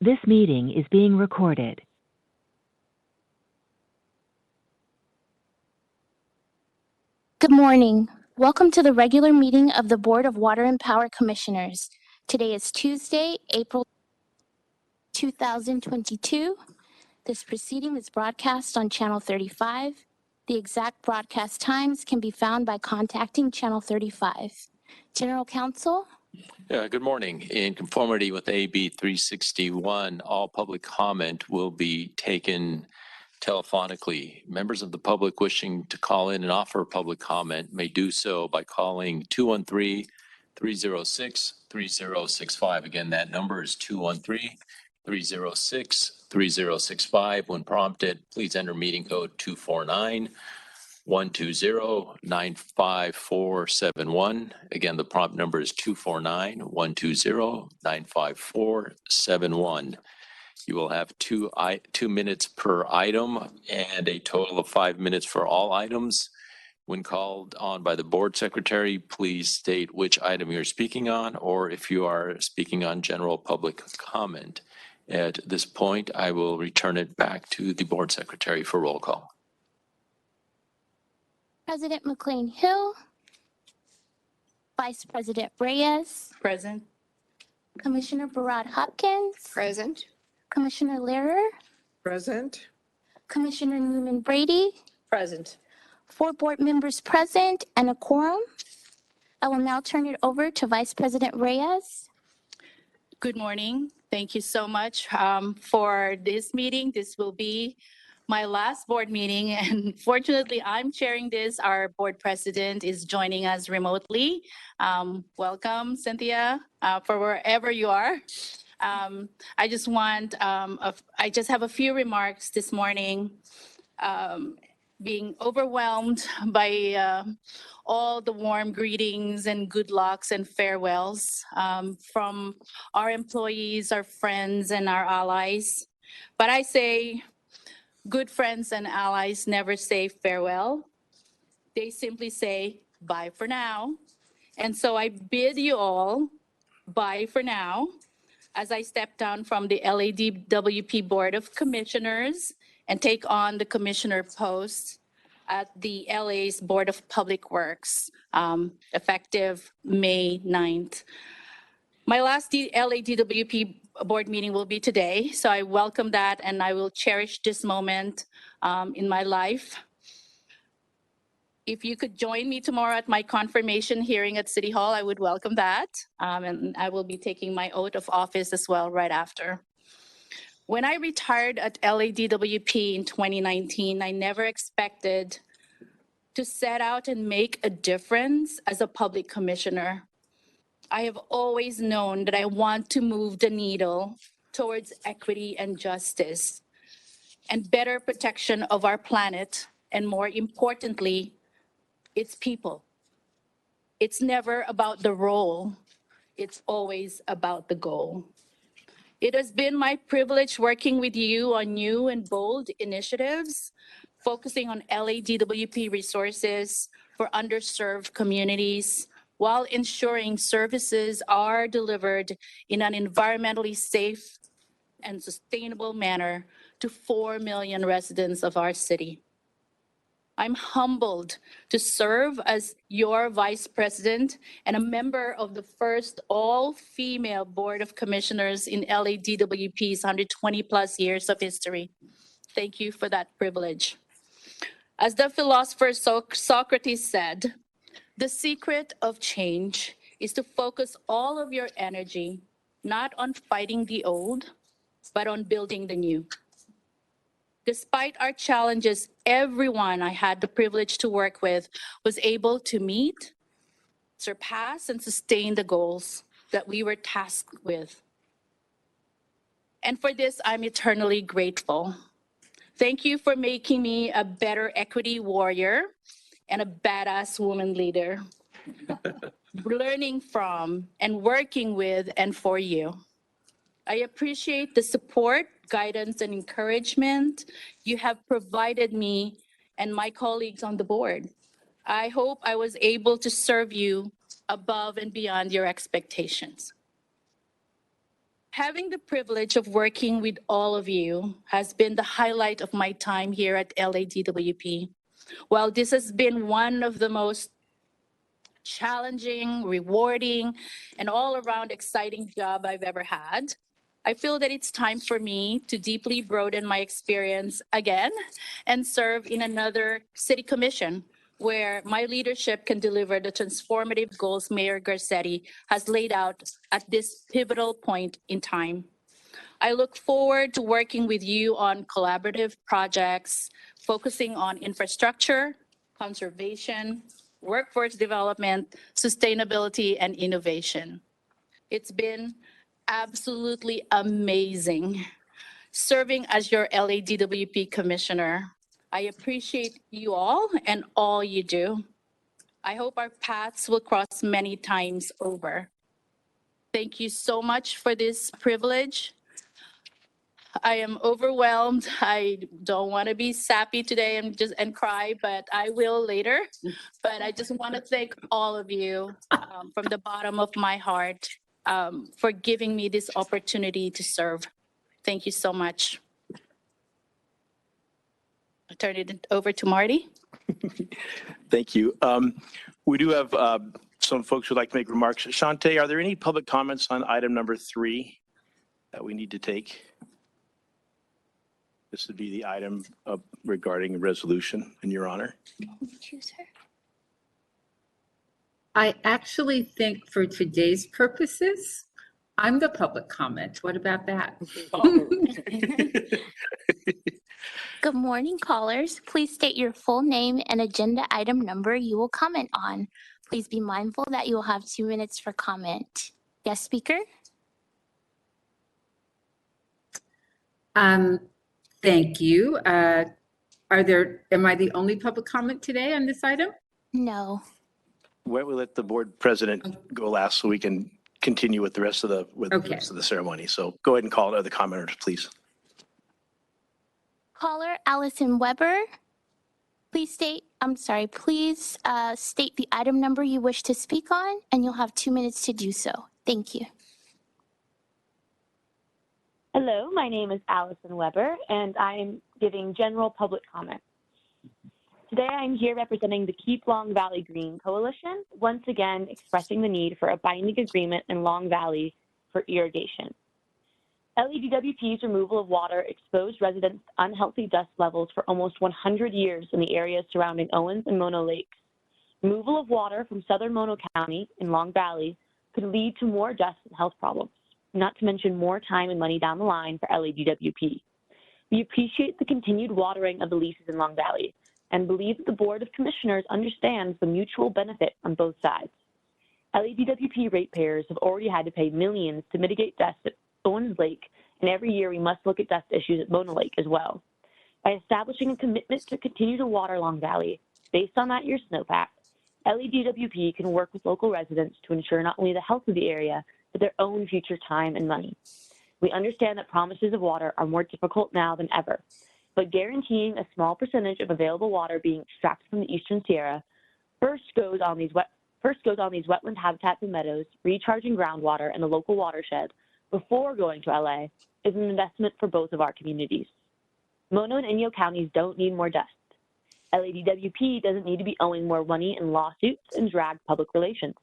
This meeting is being recorded. Good morning. Welcome to the regular meeting of the Board of Water and Power Commissioners. Today is Tuesday, April 2022. This proceeding is broadcast on Channel 35. The exact broadcast times can be found by contacting Channel 35. General Counsel? Good morning. In conformity with AB 361, all public comment will be taken telephonically. Members of the public wishing to call in and offer public comment may do so by calling 213-306-3065. Again, that number is 213-306-3065. When prompted, please enter meeting code 249-120-95471. Again, the prompt number is 249-120-95471. You will have 2 minutes per item and a total of 5 minutes for all items. When called on by the board secretary, please state which item you're speaking on, or if you are speaking on general public comment. At this point, I will return it back to the board secretary for roll call. President McCLAIN-HILL, Vice President Reyes, Present. Commissioner BARAD-HOPKINS, Present. Commissioner LEHRER, Present. Commissioner NEEMAN Brady, Present. 4 board members present and a quorum. I will now turn it over to Vice President Reyes. Good morning. Thank you so much for this meeting. This will be my last board meeting, and fortunately, I'm chairing this. Our board president is joining us remotely. Welcome, Cynthia, for wherever you are. I just have a few remarks this morning. Being overwhelmed by all the warm greetings and good lucks and farewells from our employees, our friends, and our allies. But I say, good friends and allies never say farewell. They simply say bye for now. And so I bid you all bye for now as I step down from the LADWP Board of Commissioners and take on the commissioner post at the LA's Board of Public Works, effective May 9th. My last LADWP board meeting will be today, so I welcome that and I will cherish this moment in my life. If you could join me tomorrow at my confirmation hearing at City Hall, I would welcome that. And I will be taking my oath of office as well right after. When I retired at LADWP in 2019, I never expected to set out and make a difference as a public commissioner. I have always known that I want to move the needle towards equity and justice and better protection of our planet, and more importantly, its people. It's never about the role, it's always about the goal. It has been my privilege working with you on new and bold initiatives, focusing on LADWP resources for underserved communities, while ensuring services are delivered in an environmentally safe and sustainable manner to 4 million residents of our city. I'm humbled to serve as your vice president and a member of the first all-female board of commissioners in LADWP's 120 plus years of history. Thank you for that privilege. As the philosopher Socrates said, the secret of change is to focus all of your energy not on fighting the old, but on building the new. Despite our challenges, everyone I had the privilege to work with was able to meet, surpass, and sustain the goals that we were tasked with. And for this, I'm eternally grateful. Thank you for making me a better equity warrior and a badass woman leader, learning from and working with and for you. I appreciate the support, guidance, and encouragement you have provided me and my colleagues on the board. I hope I was able to serve you above and beyond your expectations. Having the privilege of working with all of you has been the highlight of my time here at LADWP. While this has been one of the most challenging, rewarding, and all-around exciting job I've ever had, I feel that it's time for me to deeply broaden my experience again and serve in another city commission where my leadership can deliver the transformative goals Mayor Garcetti has laid out at this pivotal point in time. I look forward to working with you on collaborative projects, focusing on infrastructure, conservation, workforce development, sustainability, and innovation. It's been absolutely amazing serving as your LADWP commissioner. I appreciate you all and all you do. I hope our paths will cross many times over. Thank you so much for this privilege. I am overwhelmed. I don't want to be sappy today and cry, but I will later. But I just want to thank all of you from the bottom of my heart for giving me this opportunity to serve. Thank you so much. I'll turn it over to Marty. Thank you. We do have some folks who'd like to make remarks. Shante, are there any public comments on item number 3 that we need to take? This would be the item regarding resolution in your honor. Choose her. I actually think for today's purposes, I'm the public comment. What about that? Good morning, callers. Please state your full name and agenda item number you will comment on. Please be mindful that you will have 2 minutes for comment. Guest speaker? Thank you. Am I the only public comment today on this item? No. Why don't we let the board president go last so we can continue with the rest of the rest of the ceremony. So go ahead and call other commenters, please. Caller Allison Weber, please state the item number you wish to speak on, and you'll have 2 minutes to do so. Thank you. Hello, my name is Allison Weber, and I am giving general public comment. Today, I'm here representing the Keep Long Valley Green Coalition, once again expressing the need for a binding agreement in Long Valley for irrigation. LADWP's removal of water exposed residents to unhealthy dust levels for almost 100 years in the areas surrounding Owens and Mono Lakes. Removal of water from southern Mono County in Long Valley could lead to more dust and health problems, not to mention more time and money down the line for LADWP. We appreciate the continued watering of the leases in Long Valley and believe that the Board of Commissioners understands the mutual benefit on both sides. LADWP ratepayers have already had to pay millions to mitigate dust at Owens Lake, and every year we must look at dust issues at Mono Lake as well. By establishing a commitment to continue to water Long Valley, based on that year's snowpack, LADWP can work with local residents to ensure not only the health of the area, but their own future time and money. We understand that promises of water are more difficult now than ever, but guaranteeing a small percentage of available water being extracted from the Eastern Sierra first goes on these wetland habitats and meadows, recharging groundwater and the local watershed before going to LA is an investment for both of our communities. Mono and Inyo counties don't need more dust. LADWP doesn't need to be owing more money in lawsuits and drag public relations.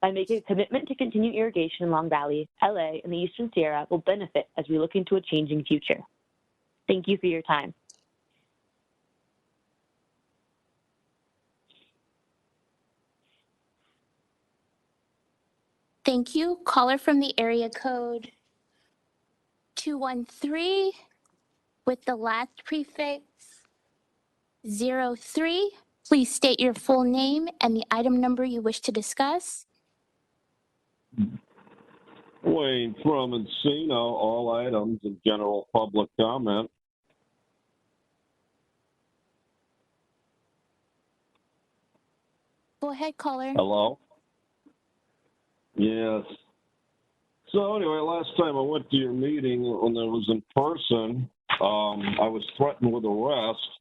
By making a commitment to continue irrigation in Long Valley, LA and the Eastern Sierra will benefit as we look into a changing future. Thank you for your time. Thank you. Caller from the area code 213 with the last prefix 03. Please state your full name and the item number you wish to discuss. Wayne from Encino, all items in general public comment. Go ahead, caller. Hello? Yes. So anyway, last time I went to your meeting when I was in person, I was threatened with arrest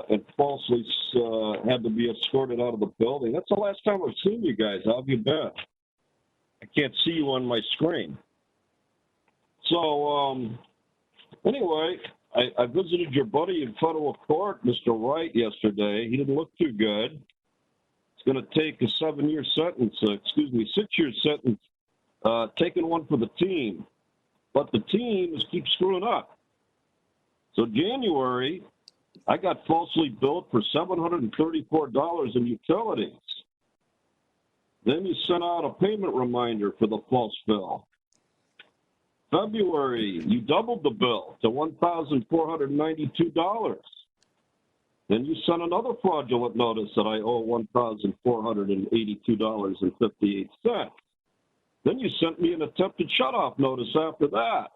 and falsely had to be escorted out of the building. That's the last time I've seen you guys. How have you been? I can't see you on my screen. So, anyway, I visited your buddy in federal court, Mr. Wright, yesterday. He didn't look too good. It's going to take a 6-year sentence, taking one for the team. But the team keeps screwing up. So January, I got falsely billed for $734 in utilities. Then you sent out a payment reminder for the false bill. February, you doubled the bill to $1,492. Then you sent another fraudulent notice that I owe $1,482.58. Then you sent me an attempted shutoff notice after that.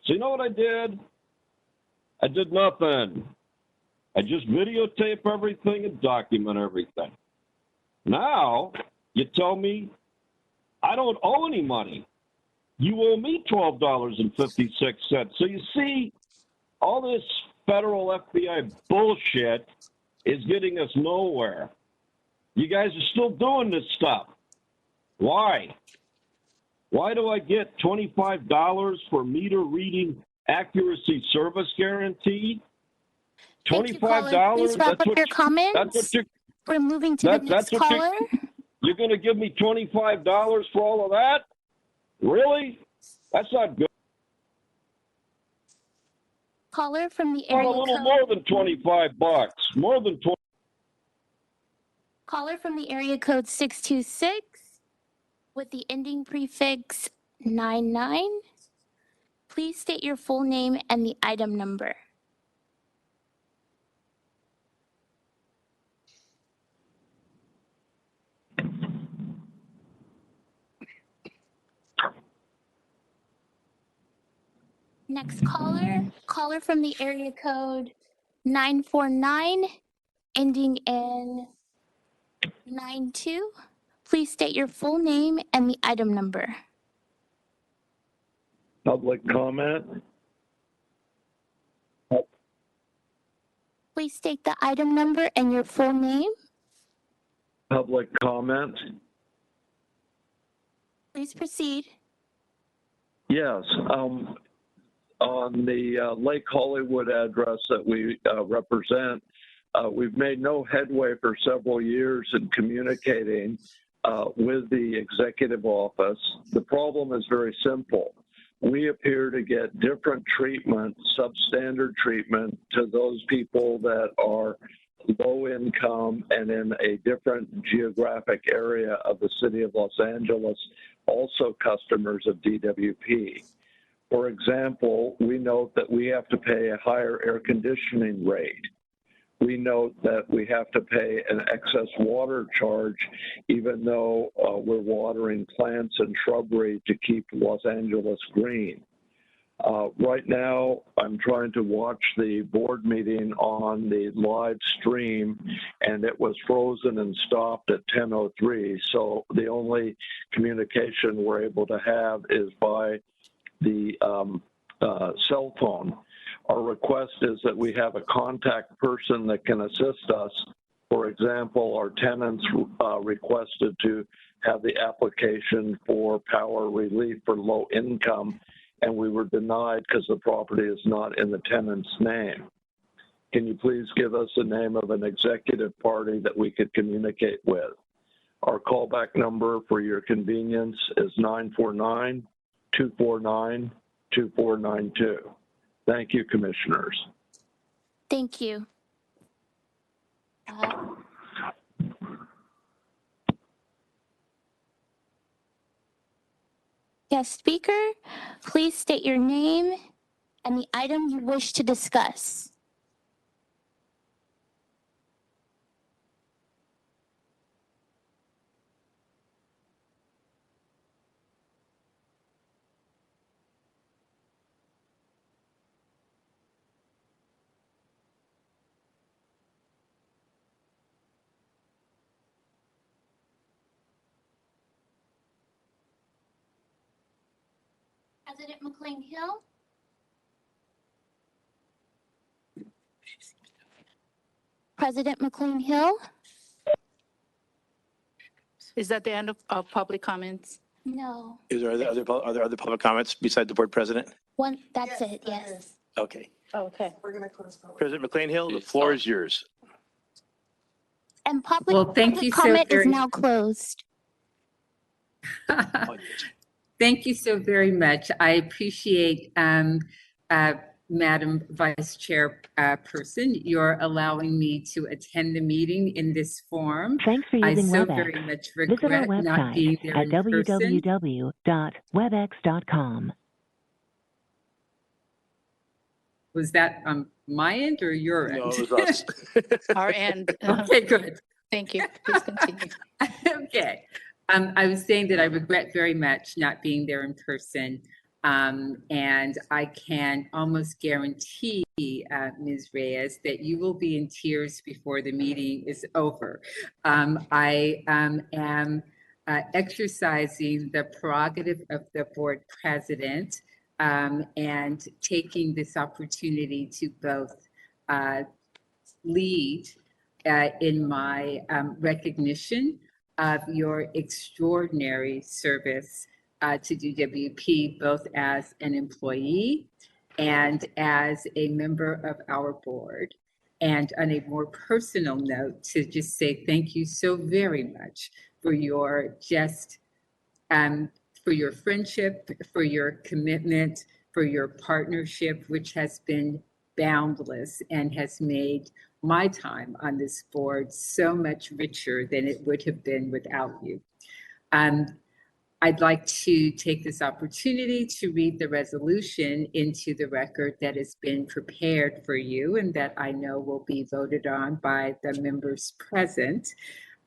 So you know what I did? I did nothing. I just videotape everything and document everything. Now, you tell me I don't owe any money. You owe me $12.56. So you see, all this federal FBI bullshit is getting us nowhere. You guys are still doing this stuff. Why? Why do I get $25 for meter reading accuracy service guarantee? Thank you, caller. Please wrap up your comments. We're moving to the next caller. You're going to give me $25 for all of that? Really? That's not good. Caller from the area A little code. more than $25. More than 20. Caller from the area code 626 with the ending prefix 99. Please state your full name and the item number. Next caller from the area code 949, ending in 92. Please state your full name and the item number. Public comment. Please state the item number and your full name. Public comment. Please proceed. Yes. On the Lake Hollywood address that we represent, we've made no headway for several years in communicating with the executive office. The problem is very simple. We appear to get different treatment, substandard treatment, to those people that are low income and in a different geographic area of the city of Los Angeles, also customers of DWP. For example, we note that we have to pay a higher air conditioning rate. We note that we have to pay an excess water charge, even though we're watering plants and shrubbery to keep Los Angeles green. Right now, I'm trying to watch the board meeting on the live stream, and it was frozen and stopped at 10:03. So the only communication we're able to have is by the cell phone. Our request is that we have a contact person that can assist us. For example, our tenants requested to have the application for power relief for low income, and we were denied because the property is not in the tenant's name. Can you please give us the name of an executive party that we could communicate with? Our callback number for your convenience is 949-249-2492. Thank you, commissioners. Thank you. Guest speaker, please state your name and the item you wish to discuss. President McCLAIN-HILL? President McCLAIN-HILL? Is that the end of public comments? No. Is there are there other public comments besides the board president? That's it, yes. Okay. Okay. President McCLAIN-HILL, the floor is yours. And public Well, thank you so comment is very- now closed. Thank you so very much. I appreciate, Madam Vice Chair person, you're allowing me to attend the meeting in this form. Thanks for I using so WebEx. very much Visit our regret not being website there at in person. www.webex.com. Was that on my end or your end? No, it was us. Our end. Okay, good. Thank you. Please continue. Okay. I was saying that I regret very much not being there in person. And I can almost guarantee, Ms. Reyes, that you will be in tears before the meeting is over. I am exercising the prerogative of the board president and taking this opportunity to both lead in my recognition of your extraordinary service to DWP, both as an employee and as a member of our board. And on a more personal note, to just say thank you so very much for your for your friendship, for your commitment, for your partnership, which has been boundless and has made my time on this board so much richer than it would have been without you. I'd like to take this opportunity to read the resolution into the record that has been prepared for you and that I know will be voted on by the members present,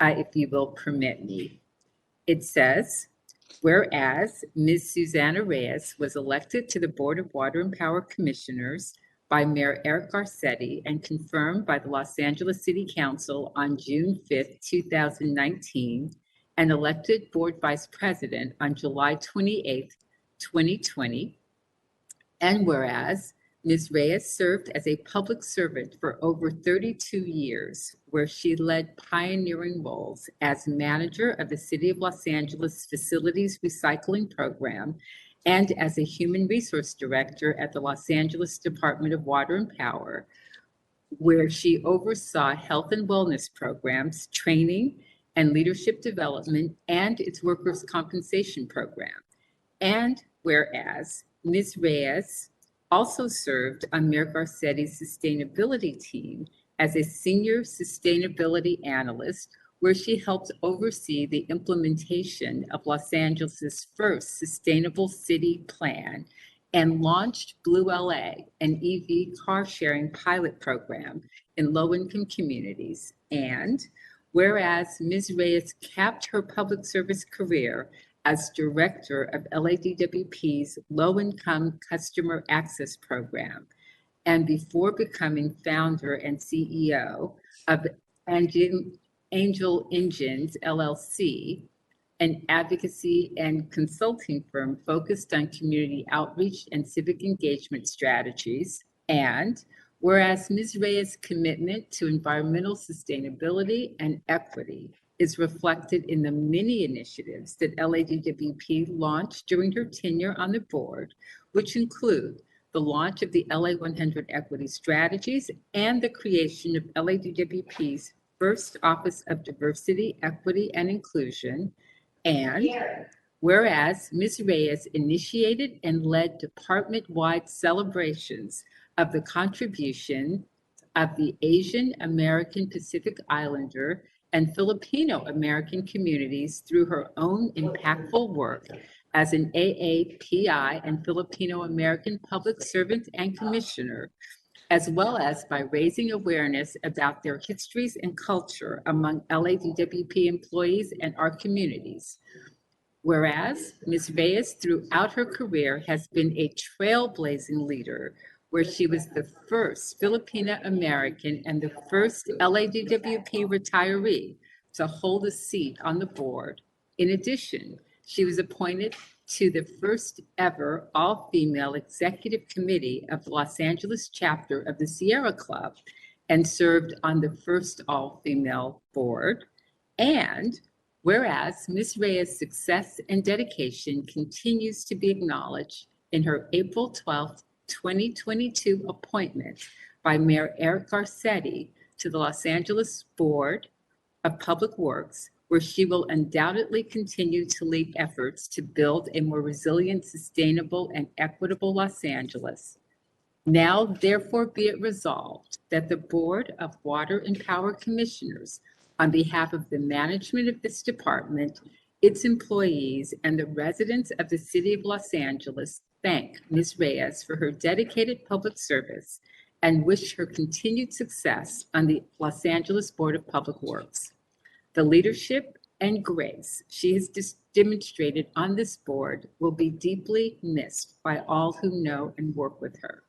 if you will permit me. It says, whereas Ms. Susana Reyes was elected to the Board of Water and Power Commissioners by Mayor Eric Garcetti and confirmed by the Los Angeles City Council on June 5th, 2019, and elected board vice president on July 28th, 2020. And whereas Ms. Reyes served as a public servant for over 32 years, where she led pioneering roles as manager of the City of Los Angeles Facilities Recycling Program and as a human resource director at the Los Angeles Department of Water and Power, where she oversaw health and wellness programs, training, and leadership development, and its workers' compensation program. And whereas Ms. Reyes also served on Mayor Garcetti's sustainability team as a senior sustainability analyst, where she helped oversee the implementation of Los Angeles' first sustainable city plan and launched Blue LA, an EV car sharing pilot program in low-income communities. And whereas Ms. Reyes capped her public service career as director of LADWP's Low-Income Customer Access Program, and before becoming founder and CEO of Angel Engines, LLC, an advocacy and consulting firm focused on community outreach and civic engagement strategies. And whereas Ms. Reyes' commitment to environmental sustainability and equity is reflected in the many initiatives that LADWP launched during her tenure on the board, which include the launch of the LA 100 Equity Strategies and the creation of LADWP's first Office of Diversity, Equity, and Inclusion. And whereas Ms. Reyes initiated and led department-wide celebrations of the contribution of the Asian American Pacific Islander and Filipino American communities through her own impactful work as an AAPI and Filipino American public servant and commissioner, as well as by raising awareness about their histories and culture among LADWP employees and our communities. Whereas Ms. Reyes throughout her career has been a trailblazing leader, where she was the first Filipina American and the first LADWP retiree to hold a seat on the board. In addition, she was appointed to the first ever all-female executive committee of the Los Angeles chapter of the Sierra Club and served on the first all-female board. And Whereas Ms. Reyes' success and dedication continues to be acknowledged in her April 12th, 2022 appointment by Mayor Eric Garcetti to the Los Angeles Board of Public Works, where she will undoubtedly continue to lead efforts to build a more resilient, sustainable, and equitable Los Angeles. Now, therefore, be it resolved that the Board of Water and Power Commissioners, on behalf of the management of this department, its employees, and the residents of the City of Los Angeles, thank Ms. Reyes for her dedicated public service and wish her continued success on the Los Angeles Board of Public Works. The leadership and grace she has demonstrated on this board will be deeply missed by all who know and work with her.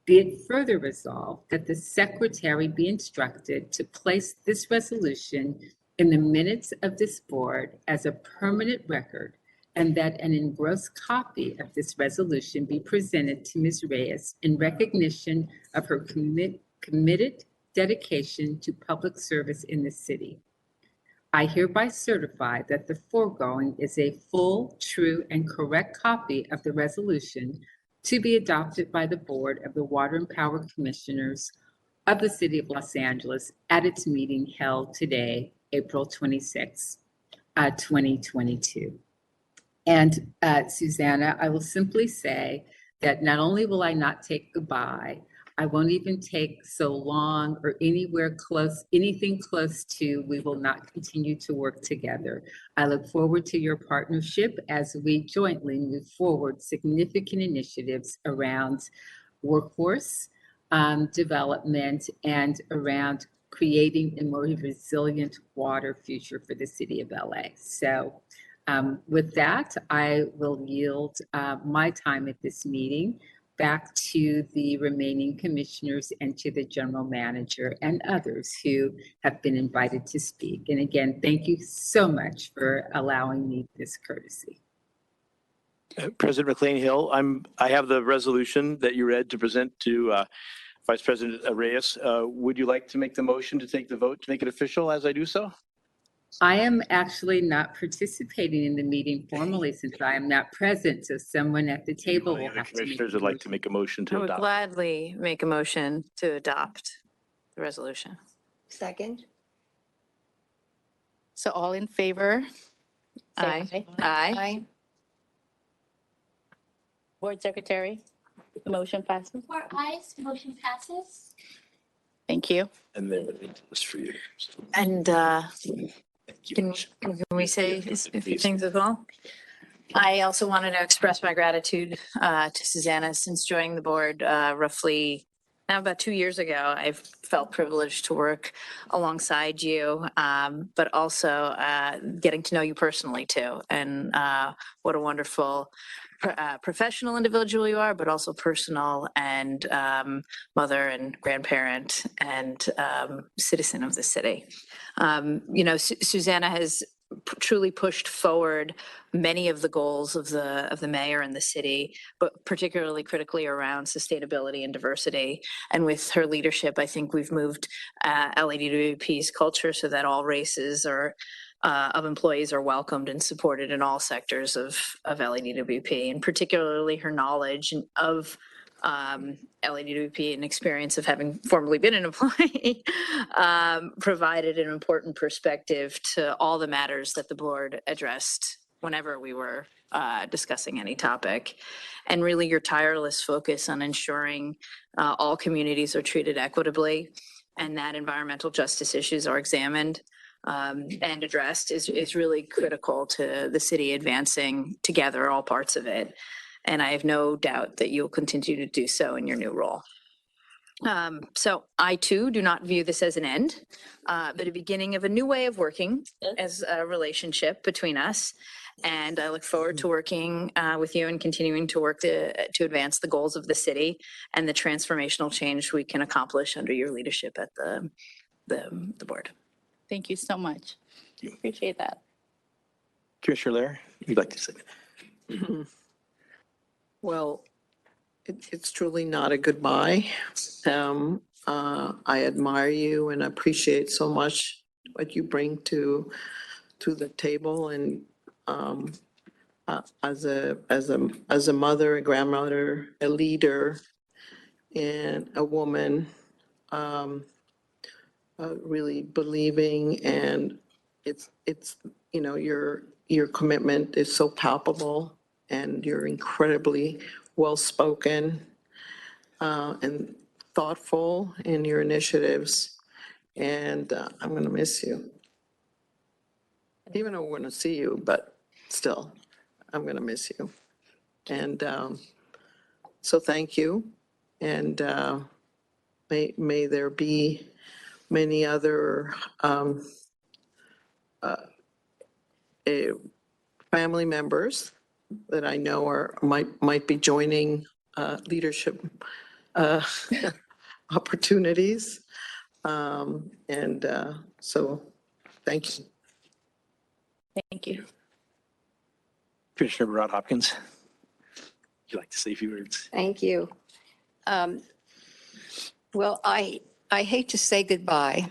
Be it further resolved that the secretary be instructed to place this resolution in the minutes of this board as a permanent record, and that an engrossed copy of this resolution be presented to Ms. Reyes in recognition of her committed dedication to public service in the city. I hereby certify that the foregoing is a full, true, and correct copy of the resolution to be adopted by the Board of the Water and Power Commissioners of the City of Los Angeles at its meeting held today, April 26, 2022. And Susana, I will simply say that not only will I not take goodbye, I won't even take so long or anything close to, we will not continue to work together. I look forward to your partnership as we jointly move forward significant initiatives around workforce development and around creating a more resilient water future for the City of LA. So with that, I will yield my time at this meeting back to the remaining commissioners and to the general manager and others who have been invited to speak. And again, thank you so much for allowing me this courtesy. President McCLAIN-HILL, I have the resolution that you read to present to Vice President Reyes. Would you like to make the motion to take the vote to make it official as I do so? I am actually not participating in the meeting formally since I am not present, so someone at the table will have to. Commissioners would like to make a motion to I would adopt. gladly make a motion to adopt the resolution. Second. So all in favor? Aye. Say Aye. Board Secretary, the motion passes. 4 ayes, motion passes. Thank you. And then it was for you. And can we say a few things as well? I also wanted to express my gratitude to Susana since joining the board roughly now about 2 years ago. I've felt privileged to work alongside you, but also getting to know you personally too. And what a wonderful professional individual you are, but also personal and mother and grandparent and citizen of the city. You know, Susana has truly pushed forward many of the goals of the mayor and the city, but particularly critically around sustainability and diversity. And with her leadership, I think we've moved LADWP's culture so that all races of employees are welcomed and supported in all sectors of LADWP, and particularly her knowledge of LADWP and experience of having formerly been an employee provided an important perspective to all the matters that the board addressed whenever we were discussing any topic. And really your tireless focus on ensuring all communities are treated equitably and that environmental justice issues are examined and addressed is really critical to the city advancing together all parts of it. And I have no doubt that you'll continue to do so in your new role. So I too do not view this as an end, but a beginning of a new way of working as a relationship between us. And I look forward to working with you and continuing to work to advance the goals of the city and the transformational change we can accomplish under your leadership at the board. Thank you so much. Appreciate that. Commissioner Lehr, you'd like to say that? Well, it's truly not a goodbye. I admire you and appreciate so much what you bring to to the table, and as a mother, a grandmother, a leader, and a woman, really believing, and it's your commitment is so palpable, and you're incredibly well-spoken and thoughtful in your initiatives, and I'm going to miss you. Even though we're going to see you, but still, I'm going to miss you. And so thank you, and may there be many other family members that I know might be joining leadership opportunities. So thank you. Thank you. Commissioner BARAD-HOPKINS, would you like to say a few words? Thank you. Well, I hate to say goodbye.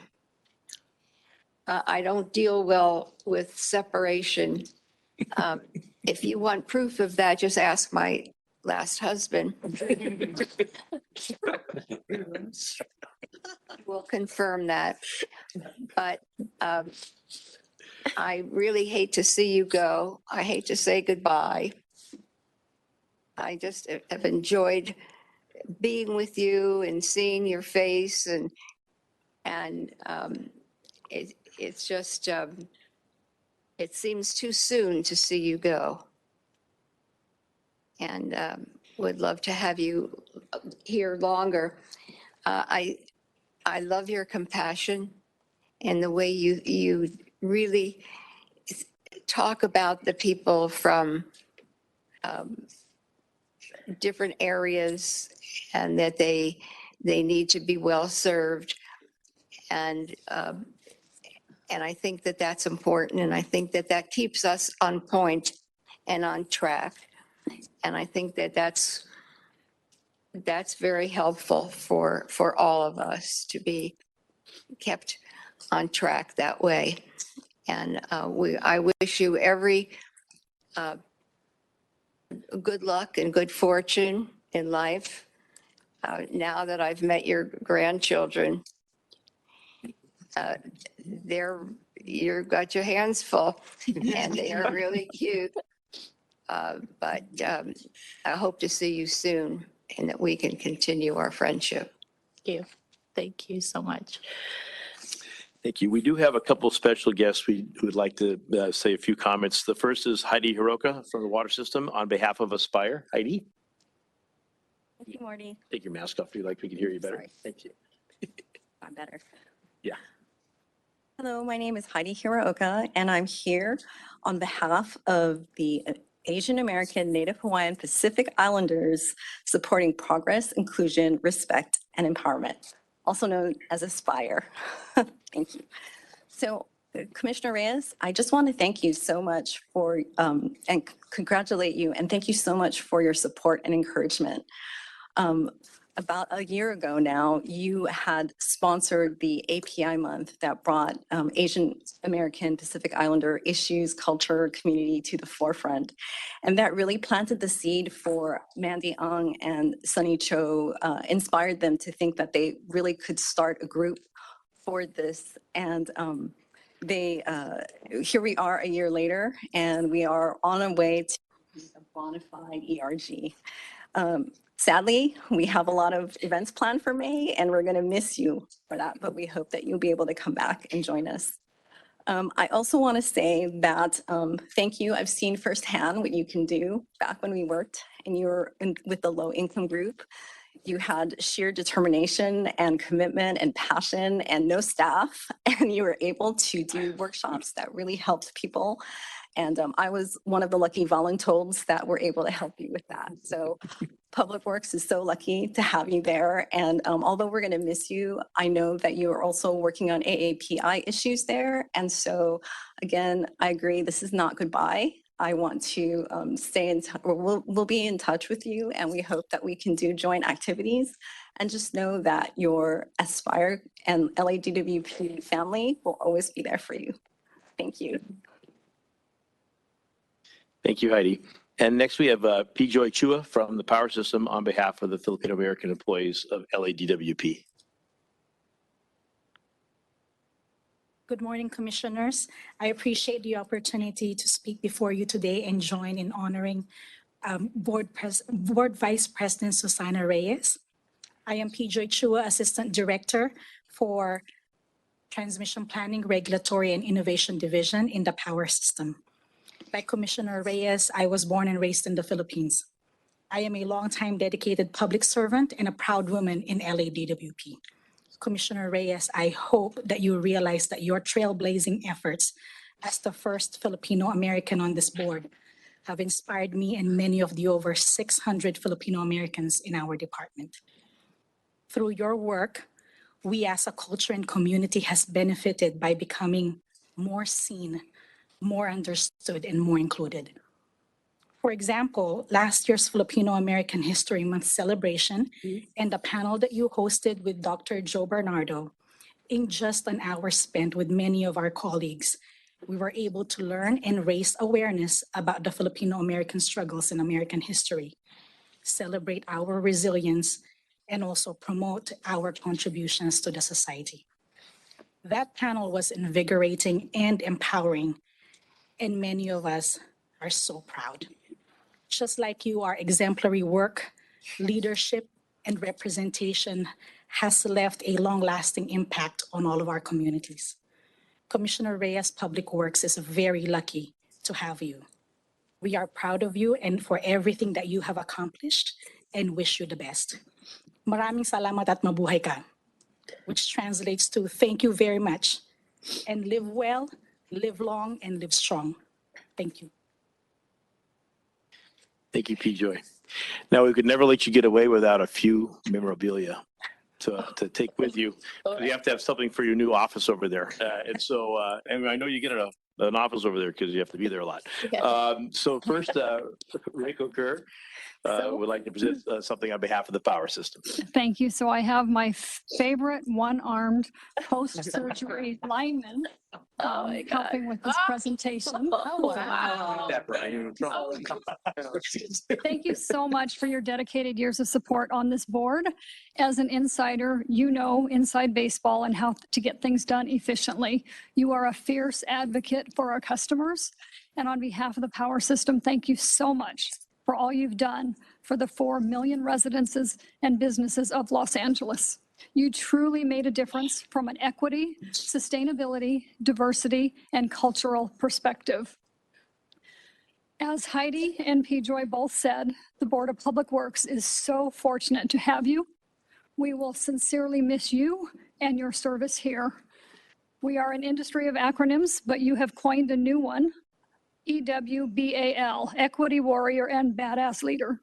I don't deal well with separation. If you want proof of that, just ask my last husband. We'll confirm that. But I really hate to see you go. I hate to say goodbye. I just have enjoyed being with you and seeing your face, and it's just it seems too soon to see you go, and would love to have you here longer. I love your compassion and the way you really talk about the people from different areas, and that they need to be well served, and I think that that's important, and I think that that keeps us on point and on track, and I think that that's very helpful for all of us to be kept on track that way. And I wish you every good luck and good fortune in life. Now that I've met your grandchildren, you've got your hands full, and they are really cute. But I hope to see you soon, and that we can continue our friendship. Thank you. Thank you so much. Thank you. We do have a couple special guests we would like to say a few comments. The first is Heidi Hiroka from the water system on behalf of Aspire. Heidi? Thank you, Marty. Take your mask off if you like. We can hear you better. Sorry. Thank you. I'm better. Yeah. Hello, my name is Heidi Hiroka, and I'm here on behalf of the Asian American, Native Hawaiian, Pacific Islanders supporting progress, inclusion, respect, and empowerment, also known as Aspire. Thank you. So, Commissioner Reyes, I just want to thank you so much for, and congratulate you, and thank you so much for your support and encouragement. About a year ago now, you had sponsored the API month that brought Asian American Pacific Islander issues, culture, community to the forefront. And that really planted the seed for Mandy Ang and Sunny Cho, inspired them to think that they really could start a group for this. And here we are a year later, and we are on our way to a bona fide ERG. Sadly, we have a lot of events planned for May, and we're going to miss you for that, but we hope that you'll be able to come back and join us. I also want to say that thank you. I've seen firsthand what you can do. Back when we worked and you were with the low-income group, you had sheer determination and commitment and passion and no staff, and you were able to do workshops that really helped people. And I was one of the lucky volunteers that were able to help you with that. So Public Works is so lucky to have you there. And although we're going to miss you, I know that you are also working on AAPI issues there. And so again, I agree, this is not goodbye. I want to stay in touch, we'll be in touch with you, and we hope that we can do joint activities. And just know that your Aspire and LADWP family will always be there for you. Thank you. Thank you, Heidi. And next we have P. Joy Chua from the Power System on behalf of the Filipino American employees of LADWP. Good morning, Commissioners. I appreciate the opportunity to speak before you today and join in honoring Board Vice President SUSANA Reyes. I am P. Joy Chua, Assistant Director for Transmission Planning, Regulatory, and Innovation Division in the Power System. Like Commissioner Reyes, I was born and raised in the Philippines. I am a longtime dedicated public servant and a proud woman in LADWP. Commissioner Reyes, I hope that you realize that your trailblazing efforts as the first Filipino American on this board have inspired me and many of the over 600 Filipino Americans in our department. Through your work, we as a culture and community has benefited by becoming more seen, more understood, and more included. For example, last year's Filipino American History Month celebration and the panel that you hosted with Dr. Joe Bernardo, in just an hour spent with many of our colleagues, we were able to learn and raise awareness about the Filipino American struggles in American history, celebrate our resilience, and also promote our contributions to the society. That panel was invigorating and empowering, and many of us are so proud. Just like you, our exemplary work, leadership, and representation has left a long-lasting impact on all of our communities. Commissioner Reyes Public Works is very lucky to have you. We are proud of you and for everything that you have accomplished and wish you the best. Maraming salamat at mabuhay ka, which translates to thank you very much, and live well, live long, and live strong. Thank you. Thank you, P. Joy. Now, we could never let you get away without a few memorabilia to take with you. You have to have something for your new office over there. And I know you get an office over there because you have to be there a lot. So first, Reiko Kerr would like to present something on behalf of the Power System. Thank you. So I have my favorite one-armed post-surgery lineman helping with this presentation. Thank you so much for your dedicated years of support on this board. As an insider, you know inside baseball and how to get things done efficiently. You are a fierce advocate for our customers. And on behalf of the Power System, thank you so much for all you've done for the 4 million residences and businesses of Los Angeles. You truly made a difference from an equity, sustainability, diversity, and cultural perspective. As Heidi and P. Joy both said, the Board of Public Works is so fortunate to have you. We will sincerely miss you and your service here. We are an industry of acronyms, but you have coined a new one, EWBAL, Equity Warrior and Badass Leader.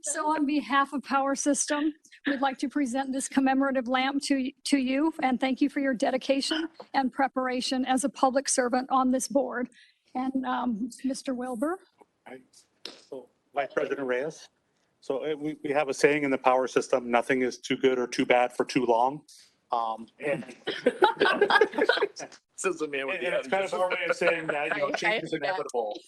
So on behalf of Power System, we'd like to present this commemorative lamp to you and thank you for your dedication and preparation as a public servant on this board. And Mr. Wilbur. So, Vice President Reyes. So we have a saying in the Power System, nothing is too good or too bad for too long. And it's kind of our way of saying that, you know, change is inevitable.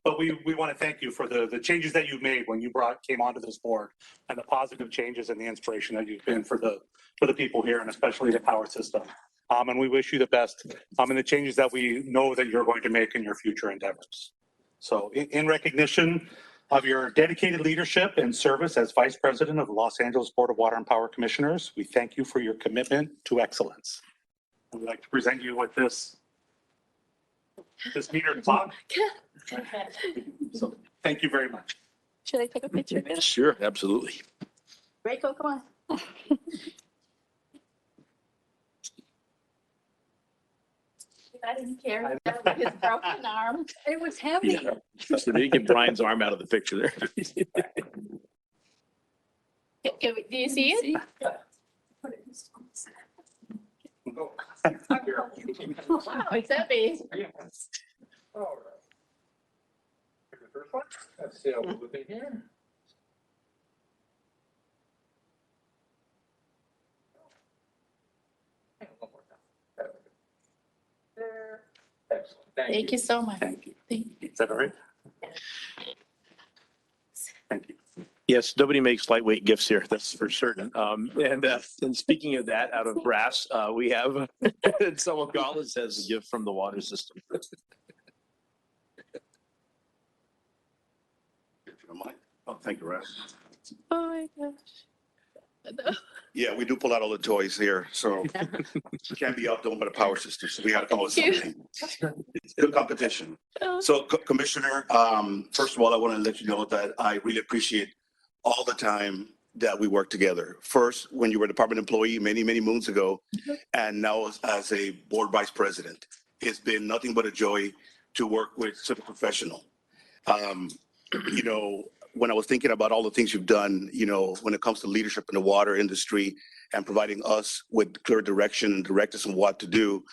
But we want to thank you for the changes that you've made when you came onto this board and the positive changes and the inspiration that you've been for the people here and especially the Power System. And we wish you the best in the changes that we know that you're going to make in your future endeavors. So in recognition of your dedicated leadership and service as Vice President of the Los Angeles Board of Water and Power Commissioners, we thank you for your commitment to excellence. And we'd like to present you with this metered clock. So thank you very much. Should I take a picture of it? Sure, absolutely. Reiko, come on. I didn't care. His broken arm. It was heavy. Yeah. So you get Brian's arm out of the picture there. Do you see it? Wow, it's heavy. Yes. All right. Here's the first one. Let's see how we'll move in here. And one more time. There. Excellent. Thank Thank you so much. Thank you. Thank you. Is that all right? Thank you. Yes, nobody makes lightweight gifts here, that's for certain. And speaking of that, out of brass, we have someone Collins has a gift from the water system. If you don't mind. Oh, thank you, Russ. Oh my gosh. Yeah, we do pull out all the toys here, so can't be outdone by the power system. So we have to come up with something. It's good competition. So, Commissioner, first of all, I want to let you know that I really appreciate all the time that we work together. First, when you were a department employee many, many moons ago, and now as a board vice president, it's been nothing but a joy to work with such a professional. You know, when I was thinking about all the things you've done, you know, when it comes to leadership in the water industry and providing us with clear direction and directives on what to do,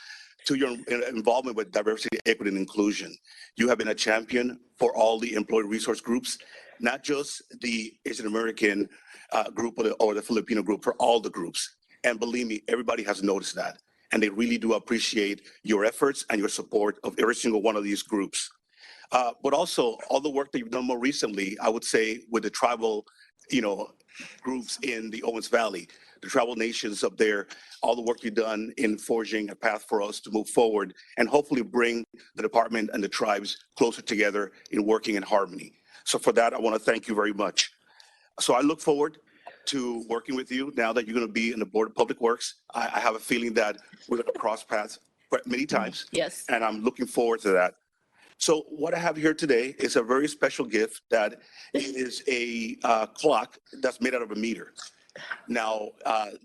to your involvement with diversity, equity, and inclusion. You have been a champion for all the employee resource groups, not just the Asian American group or the Filipino group, for all the groups. And believe me, everybody has noticed that. And they really do appreciate your efforts and your support of every single one of these groups. But also all the work that you've done more recently, I would say, with the tribal, you know, groups in the Owens Valley, the tribal nations up there, all the work you've done in forging a path for us to move forward and hopefully bring the department and the tribes closer together in working in harmony. So for that, I want to thank you very much. So I look forward to working with you now that you're going to be in the Board of Public Works. I have a feeling that we're going to cross paths quite many times. Yes. And I'm looking forward to that. So what I have here today is a very special gift that is a clock that's made out of a meter. Now,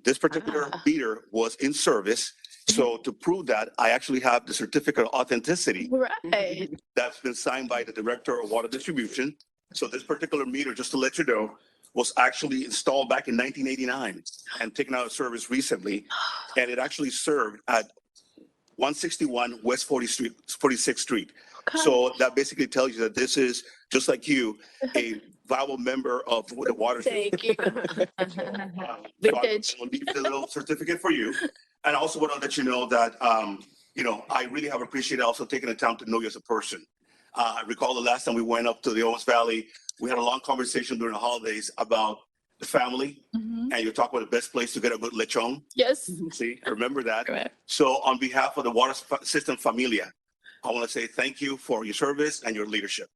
this particular meter was in service. So to prove that, I actually have the certificate of authenticity Right. that's been signed by the Director of Water Distribution. So this particular meter, just to let you know, was actually installed back in 1989 and taken out of service recently. And it actually served at 161 West 46th Street. So that basically tells you that this is, just like you, a viable member of the water system. Thank you. Vintage. I'll leave the little certificate for you. And I also want to let you know that, you know, I really have appreciated also taking the time to know you as a person. I recall the last time we went up to the Owens Valley, we had a long conversation during the holidays about the family, and you talk about the best place to get a good lechon. Yes. See, I remember that. Correct. So on behalf of the water system familia, I want to say thank you for your service and your leadership.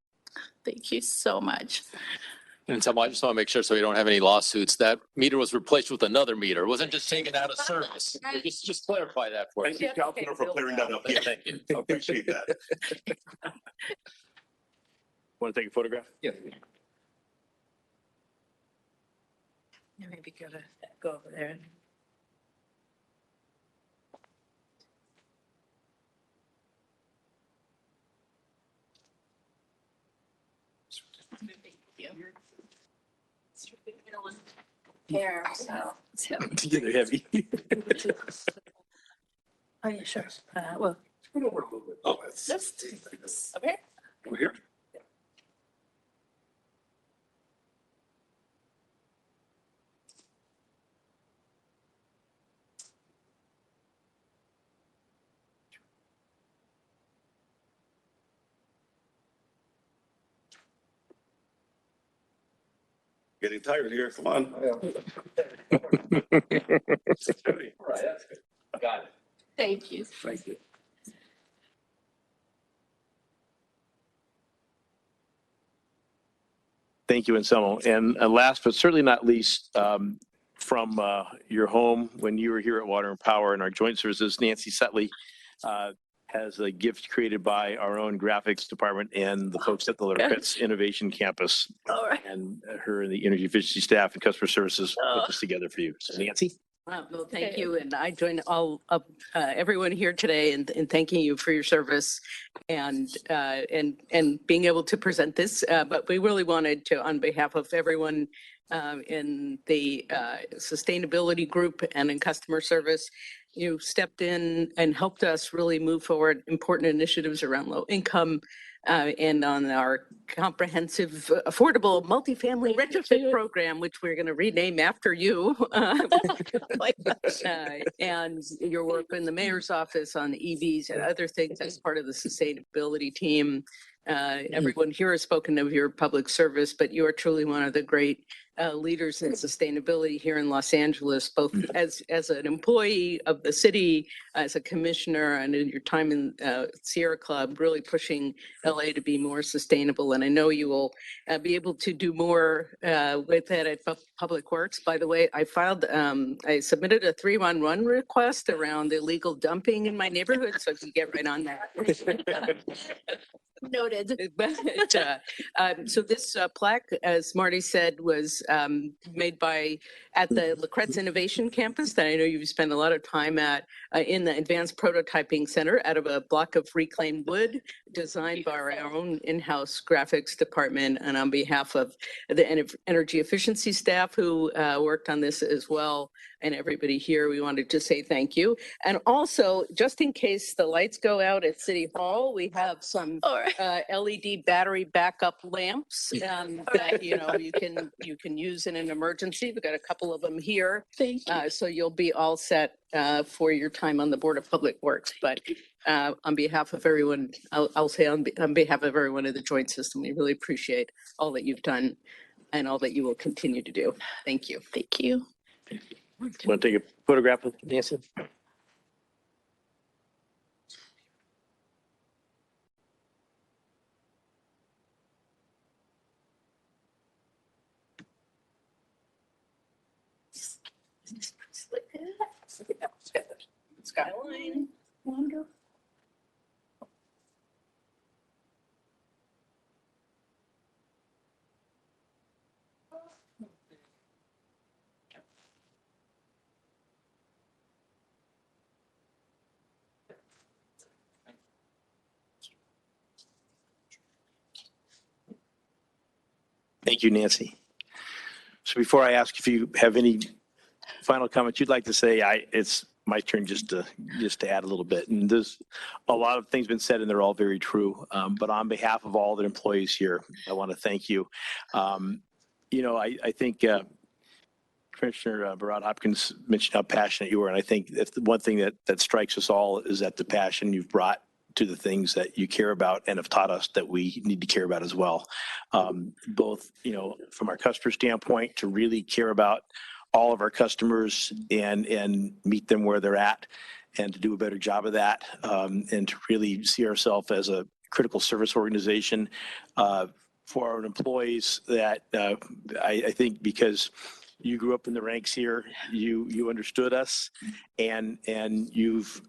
Thank you so much. And so I just want to make sure so we don't have any lawsuits. That meter was replaced with another meter. It wasn't just taken out of service. Just clarify that for us. Thank you, Councilor, for clearing that up. Yeah, Thank you. I appreciate that. Want to take a photograph? Yeah, maybe go over there. Here, so. They're heavy. Oh, yeah, sure. Well. Oh, that's Over here. over here. Getting tired here. Come on. Got it. Thank you. Thank you. Thank you, Anselmo. And last but certainly not least, from your home when you were here at Water and Power and our joint services, Nancy Sutley has a gift created by our own graphics department and the folks at the LEHRER Innovation Campus. All right. And her and the energy efficiency staff and customer services put this together for you. So Nancy? Well, thank you. And I join all of everyone here today in thanking you for your service and being able to present this. But we really wanted to, on behalf of everyone in the sustainability group and in customer service, you stepped in and helped us really move forward important initiatives around low income, and on our comprehensive, affordable, multifamily retrofit program, which we're going to rename after you. And your work in the mayor's office on EVs and other things as part of the sustainability team. Everyone here has spoken of your public service, but you are truly one of the great leaders in sustainability here in Los Angeles, both as an employee of the city, as a commissioner, and in your time in Sierra Club, really pushing LA to be more sustainable. And I know you will be able to do more with that at Public Works. By the way, I submitted a 311 request around illegal dumping in my neighborhood, so I can get right on that. Noted. So this plaque, as Marty said, was made at the LaCretz Innovation Campus that I know you've spent a lot of time at in the Advanced Prototyping Center out of a block of reclaimed wood designed by our own in-house graphics department, and on behalf of the energy efficiency staff who worked on this as well, and everybody here, we wanted to say thank you. And also, just in case the lights go out at City Hall, we have some LED battery backup lamps that you can use in an emergency. We've got a couple of them here. Thank you. So you'll be all set for your time on the Board of Public Works. But on behalf of everyone, I'll say on behalf of everyone in the joint system, we really appreciate all that you've done and all that you will continue to do. Thank you. Thank you. Want to take a photograph with Nancy? Skyline. Thank you, Nancy. So before I ask if you have any final comments you'd like to say, it's my turn just to add a little bit. And there's a lot of things been said, and they're all very true. But on behalf of all the employees here, I want to thank you. I think Commissioner BARAD-HOPKINS mentioned how passionate you were, and I think if the one thing that strikes us all is that the passion you've brought to the things that you care about and have taught us that we need to care about as well. Both, from our customer standpoint, to really care about all of our customers and meet them where they're at, and to do a better job of that, and to really see ourselves as a critical service organization for our employees that I think because you grew up in the ranks here, you understood us, and you've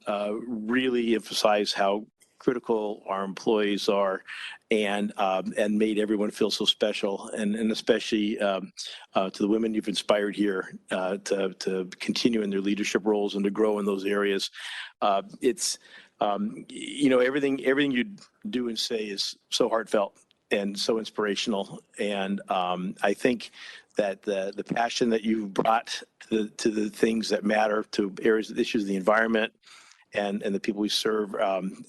really emphasized how critical our employees are, and made everyone feel so special, and especially to the women you've inspired here to continue in their leadership roles and to grow in those areas. It's everything you do and say is so heartfelt and so inspirational, and I think that the passion that you've brought to the things that matter, to issues of the environment and the people we serve,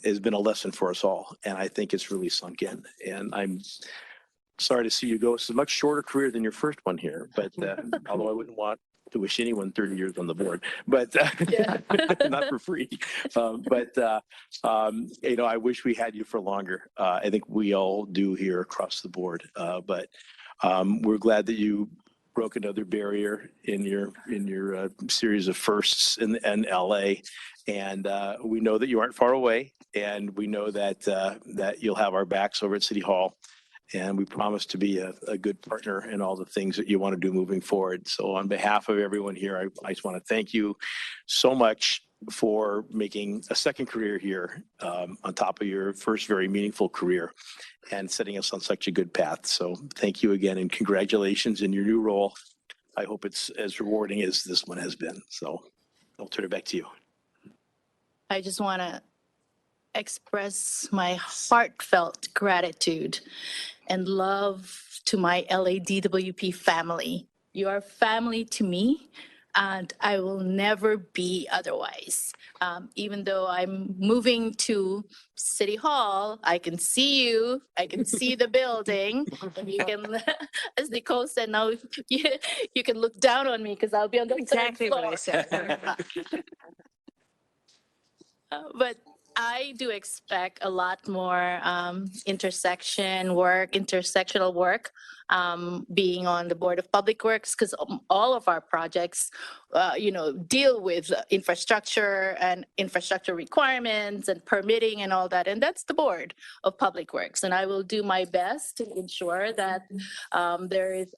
has been a lesson for us all. And I think it's really sunk in. And I'm sorry to see you go. It's a much shorter career than your first one here, but although I wouldn't want to wish anyone 30 years on the board, but not for free. I wish we had you for longer. I think we all do here across the board. But we're glad that you broke another barrier in your series of firsts in LA, and we know that you aren't far away, and we know that you'll have our backs over at City Hall, and we promise to be a good partner in all the things that you want to do moving forward. So on behalf of everyone here, I just want to thank you so much for making a second career here on top of your first very meaningful career and setting us on such a good path. So thank you again, and congratulations in your new role. I hope it's as rewarding as this one has been. So I'll turn it back to you. I just want to express my heartfelt gratitude and love to my LADWP family. You are family to me. and I will never be otherwise. Even though I'm moving to City Hall, I can see you, I can see the building, and you can, as Nicole said, now you can look down on me because I'll be on the Exactly third what I floor. said. But I do expect a lot more intersectional work, being on the Board of Public Works, because all of our projects, deal with infrastructure and infrastructure requirements and permitting and all that. And that's the Board of Public Works. And I will do my best to ensure that there is,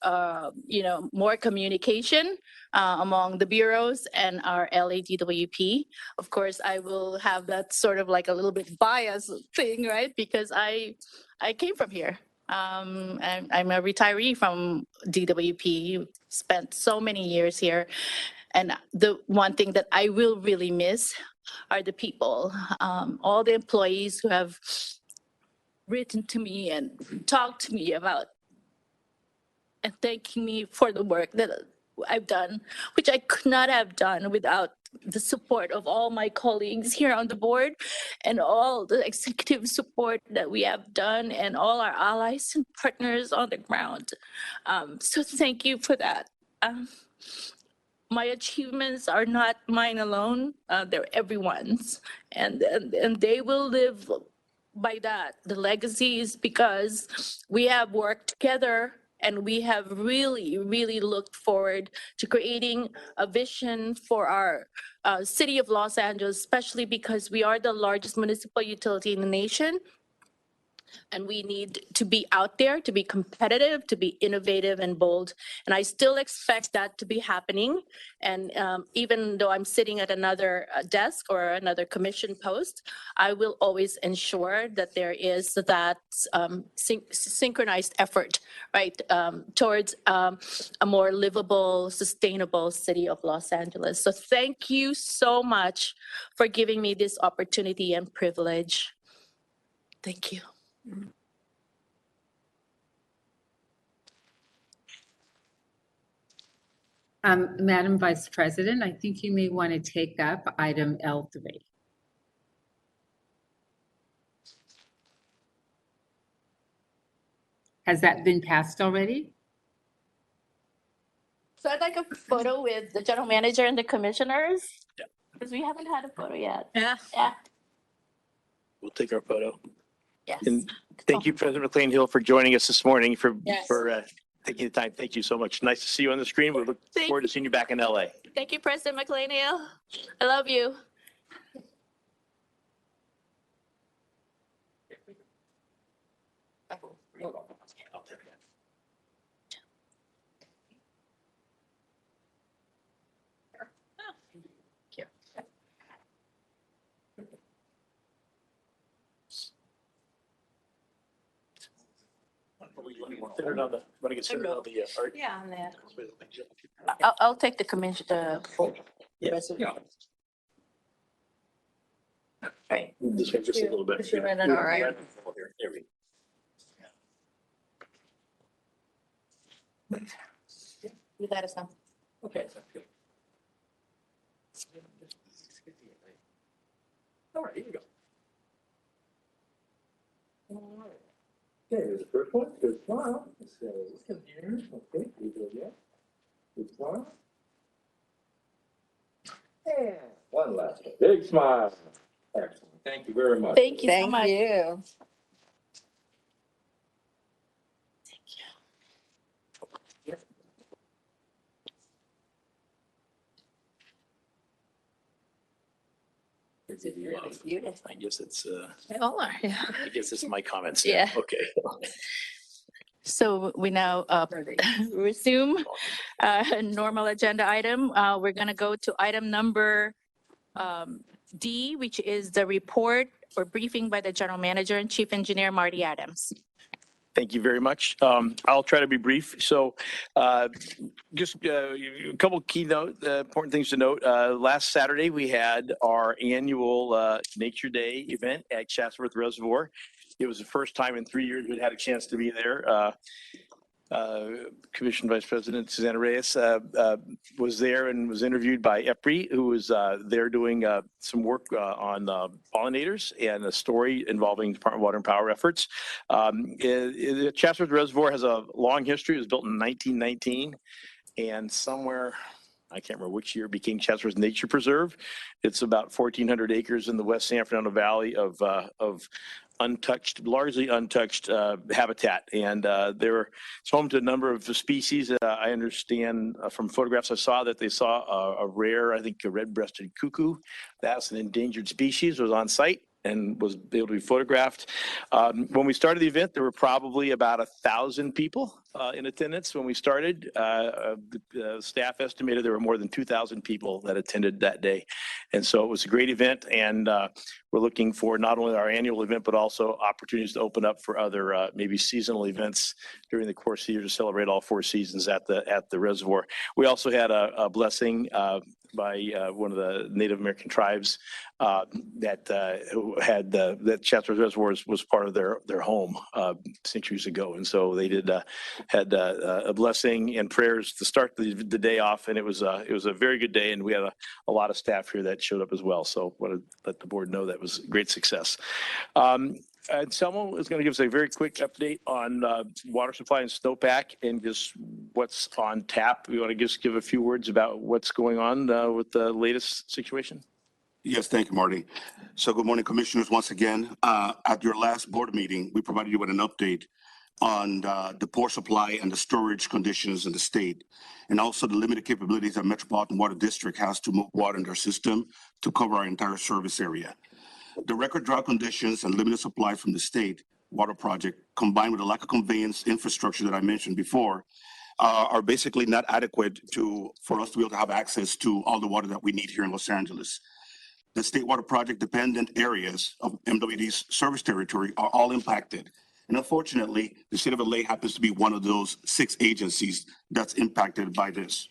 more communication among the bureaus and our LADWP. Of course, I will have that sort of like a little bit bias thing, right? Because I came from here. I'm a retiree from DWP, spent so many years here. And the one thing that I will really miss are the people, all the employees who have written to me and talked to me about and thanking me for the work that I've done, which I could not have done without the support of all my colleagues here on the board and all the executive support that we have done and all our allies and partners on the ground. So thank you for that. My achievements are not mine alone, they're everyone's, and they will live by that. The legacy is because we have worked together and we have really, really looked forward to creating a vision for our city of Los Angeles, especially because we are the largest municipal utility in the nation. And we need to be out there, to be competitive, to be innovative and bold. And I still expect that to be happening. And even though I'm sitting at another desk or another commission post, I will always ensure that there is that synchronized effort, right, towards a more livable, sustainable city of Los Angeles. So thank you so much for giving me this opportunity and privilege. Thank you. Madam Vice President, I think you may want to take up item L3. Has that been passed already? So I'd like a photo with the general manager and the commissioners, because we haven't had a photo yet. Yeah. We'll take our photo. Yes. And thank you, President McCLAIN-HILL, for joining us this morning, for Yes. taking the time. Thank you so much. Nice to see you on the screen. We look forward to seeing you back in LA. Thank you, President McCLAIN-HILL. I love you. Yeah, on that. I'll take the commission. Right. This way just a little bit. All right. You let us know. Okay. All right, here we go. All right. Okay, here's the first one. Good smile. Let's go. Look in here. Okay, you go again. Good smile. And one last one. Big smile. Excellent. Thank you very much. Thank you so much. Thank you. I guess it's, They all are, yeah. I guess it's my comments. Yeah. Okay. So we now resume a normal agenda item. We're going to go to item number D, which is the report or briefing by the general manager and chief engineer, Marty Adams. Thank you very much. I'll try to be brief. So just a couple key important things to note. Last Saturday, we had our annual Nature Day event at Chatsworth Reservoir. It was the first time in 3 years we'd had a chance to be there. Commission Vice President Susana Reyes was there and was interviewed by EPRI, who was there doing some work on pollinators and a story involving Department of Water and Power efforts. Chatsworth Reservoir has a long history. It was built in 1919, and somewhere, I can't remember which year, it became Chatsworth Nature Preserve. It's about 1,400 acres in the West San Fernando Valley of untouched, largely untouched habitat, and it's home to a number of species. I understand from photographs I saw that they saw a rare, I think, a red-breasted cuckoo. That's an endangered species. Was on site and was able to be photographed. When we started the event, there were probably about 1,000 people in attendance when we started. The staff estimated there were more than 2,000 people that attended that day. And so it was a great event, and we're looking for not only our annual event, but also opportunities to open up for other maybe seasonal events during the course of the year to celebrate all 4 seasons at the reservoir. We also had a blessing by one of the Native American tribes that Chatsworth Reservoir was part of their home centuries ago, and so they had a blessing and prayers to start the day off, and it was a very good day, and we had a lot of staff here that showed up as well. So I want to let the board know that was a great success. And Selma is going to give us a very quick update on water supply and snowpack and just what's on tap. We want to just give a few words about what's going on with the latest situation. Yes, thank you, Marty. So good morning, commissioners. Once again, at your last board meeting, we provided you with an update on the poor supply and the storage conditions in the state, and also the limited capabilities that Metropolitan Water District has to move water in their system to cover our entire service area. The record drought conditions and limited supply from the state water project, combined with the lack of conveyance infrastructure that I mentioned before, are basically not adequate for us to be able to have access to all the water that we need here in Los Angeles. The state water project dependent areas of MWD's service territory are all impacted. And unfortunately, the state of LA happens to be one of those 6 agencies that's impacted by this.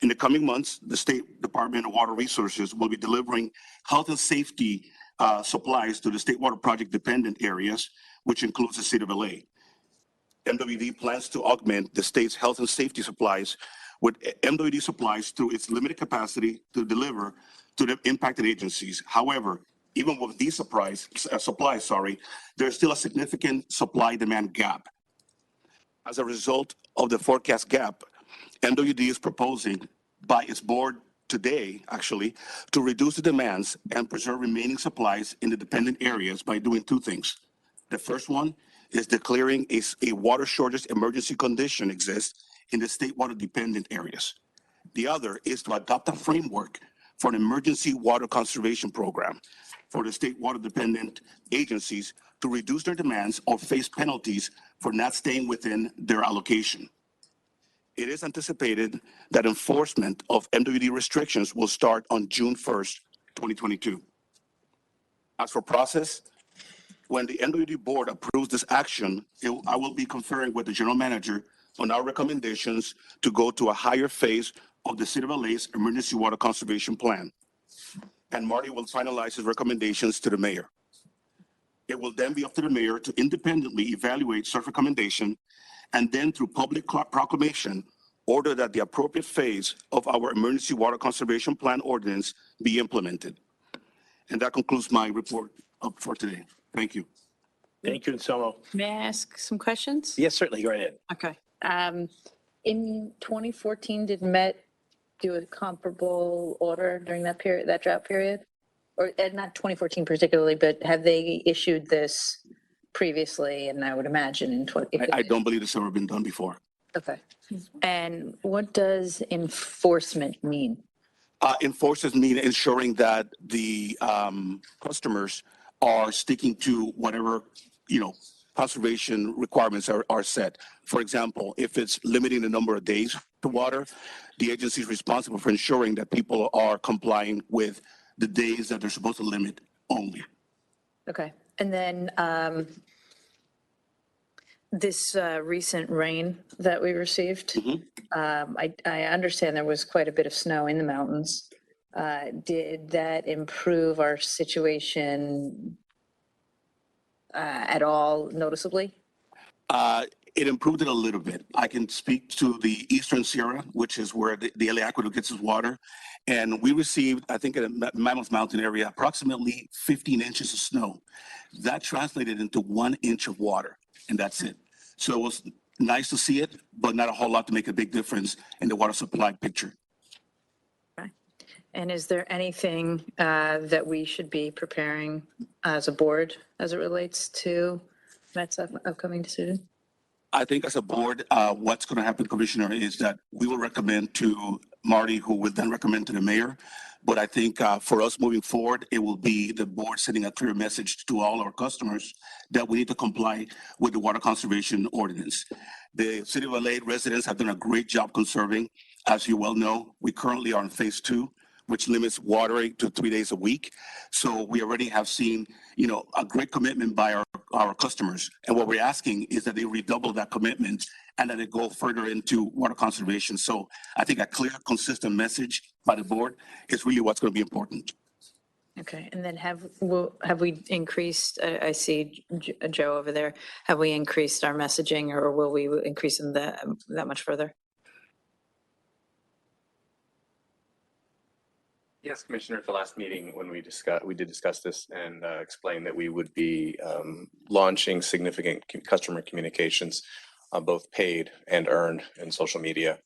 In the coming months, the State Department of Water Resources will be delivering health and safety supplies to the state water project dependent areas, which includes the state of LA. MWD plans to augment the state's health and safety supplies with MWD supplies through its limited capacity to deliver to the impacted agencies. However, even with these supplies, there's still a significant supply-demand gap. As a result of the forecast gap, MWD is proposing by its board today, actually, to reduce the demands and preserve remaining supplies in the dependent areas by doing 2 things. The first one is declaring a water shortage emergency condition exists in the state water dependent areas. The other is to adopt a framework for an emergency water conservation program for the state water dependent agencies to reduce their demands or face penalties for not staying within their allocation. It is anticipated that enforcement of MWD restrictions will start on June 1st, 2022. As for process, when the MWD board approves this action, I will be conferring with the general manager on our recommendations to go to a higher phase of the City of LA's Emergency Water Conservation Plan. And Marty will finalize his recommendations to the mayor. It will then be up to the mayor to independently evaluate such recommendation, and then through public proclamation, order that the appropriate phase of our Emergency Water Conservation Plan ordinance be implemented. And that concludes my report for today. Thank you. Thank you, Anselmo. May I ask some questions? Yes, certainly. Go ahead. Okay. In 2014, did Met do a comparable order during that period, that drought period? Or not 2014 particularly, but have they issued this previously? And I would imagine in 20. I don't believe it's ever been done before. Okay. And what does enforcement mean? Enforcement mean ensuring that the customers are sticking to whatever, conservation requirements are set. For example, if it's limiting the number of days to water, the agency is responsible for ensuring that people are complying with the days that they're supposed to limit only. Okay. And then this recent rain that we received, I understand there was quite a bit of snow in the mountains. Did that improve our situation at all noticeably? It improved it a little bit. I can speak to the Eastern Sierra, which is where the LA Aqueduct gets its water. And we received, I think in the Mammoth Mountain area, approximately 15 inches of snow. That translated into 1 inch of water, and that's it. So it was nice to see it, but not a whole lot to make a big difference in the water supply picture. And is there anything that we should be preparing as a board as it relates to Met's upcoming decision? I think as a board, what's going to happen, Commissioner, is that we will recommend to Marty, who will then recommend to the mayor. But I think for us moving forward, it will be the board sending a clear message to all our customers that we need to comply with the water conservation ordinance. The City of LA residents have done a great job conserving. As you well know, we currently are in phase 2, which limits watering to 3 days a week. So we already have seen, a great commitment by our customers. And what we're asking is that they redouble that commitment and that it go further into water conservation. So I think a clear, consistent message by the board is really what's going to be important. Okay, and then have we increased, I see Joe over there, have we increased our messaging or will we increase them that much further? Yes, Commissioner, at the last meeting when we did discuss this and explain that we would be launching significant customer communications, both paid and earned in social media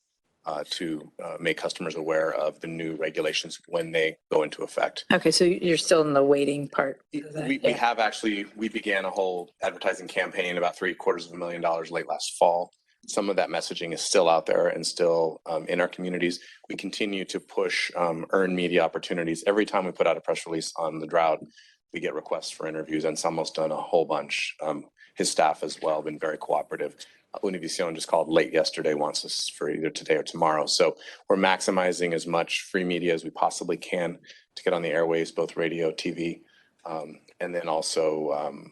to make customers aware of the new regulations when they go into effect. Okay, so you're still in the waiting part. We have actually, we began a whole advertising campaign about $750,000 late last fall. Some of that messaging is still out there and still in our communities. We continue to push earned media opportunities. Every time we put out a press release on the drought, we get requests for interviews, and Samo's done a whole bunch. His staff as well, been very cooperative. Univision just called late yesterday, wants us for either today or tomorrow. So we're maximizing as much free media as we possibly can to get on the airwaves, both radio, TV, and then also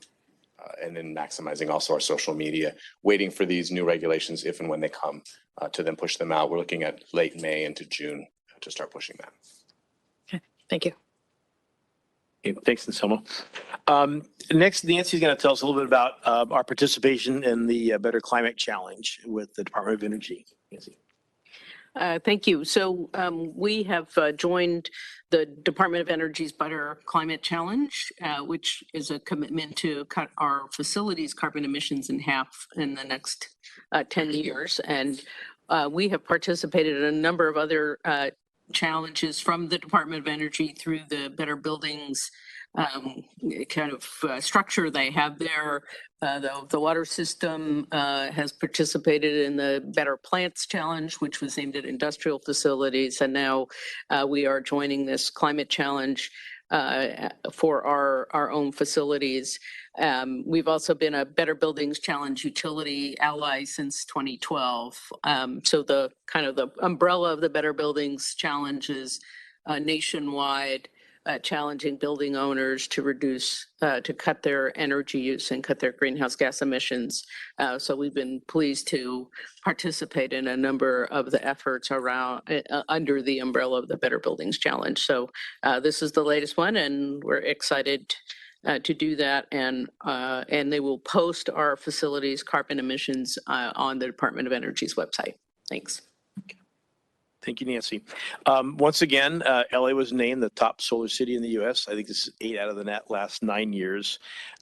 and then maximizing also our social media, waiting for these new regulations if and when they come to then push them out. We're looking at late May into June to start pushing that. Okay, thank you. Okay, thanks, Anselmo. Next, Nancy's going to tell us a little bit about our participation in the Better Climate Challenge with the Department of Energy. Nancy. Thank you. So we have joined the Department of Energy's Better Climate Challenge, which is a commitment to cut our facilities' carbon emissions in half in the next 10 years. And we have participated in a number of other challenges from the Department of Energy through the Better Buildings kind of structure they have there. The water system has participated in the Better Plants Challenge, which was aimed at industrial facilities. And now we are joining this climate challenge for our own facilities. We've also been a Better Buildings Challenge utility ally since 2012. So the kind of the umbrella of the Better Buildings Challenge is nationwide, challenging building owners to reduce, to cut their energy use and cut their greenhouse gas emissions. So we've been pleased to participate in a number of the efforts around under the umbrella of the Better Buildings Challenge. So this is the latest one, and we're excited to do that. And they will post our facilities' carbon emissions on the Department of Energy's website. Thanks. Thank you, Nancy. Once again, LA was named the top solar city in the U.S. I think this is 8 out of the last 9 years.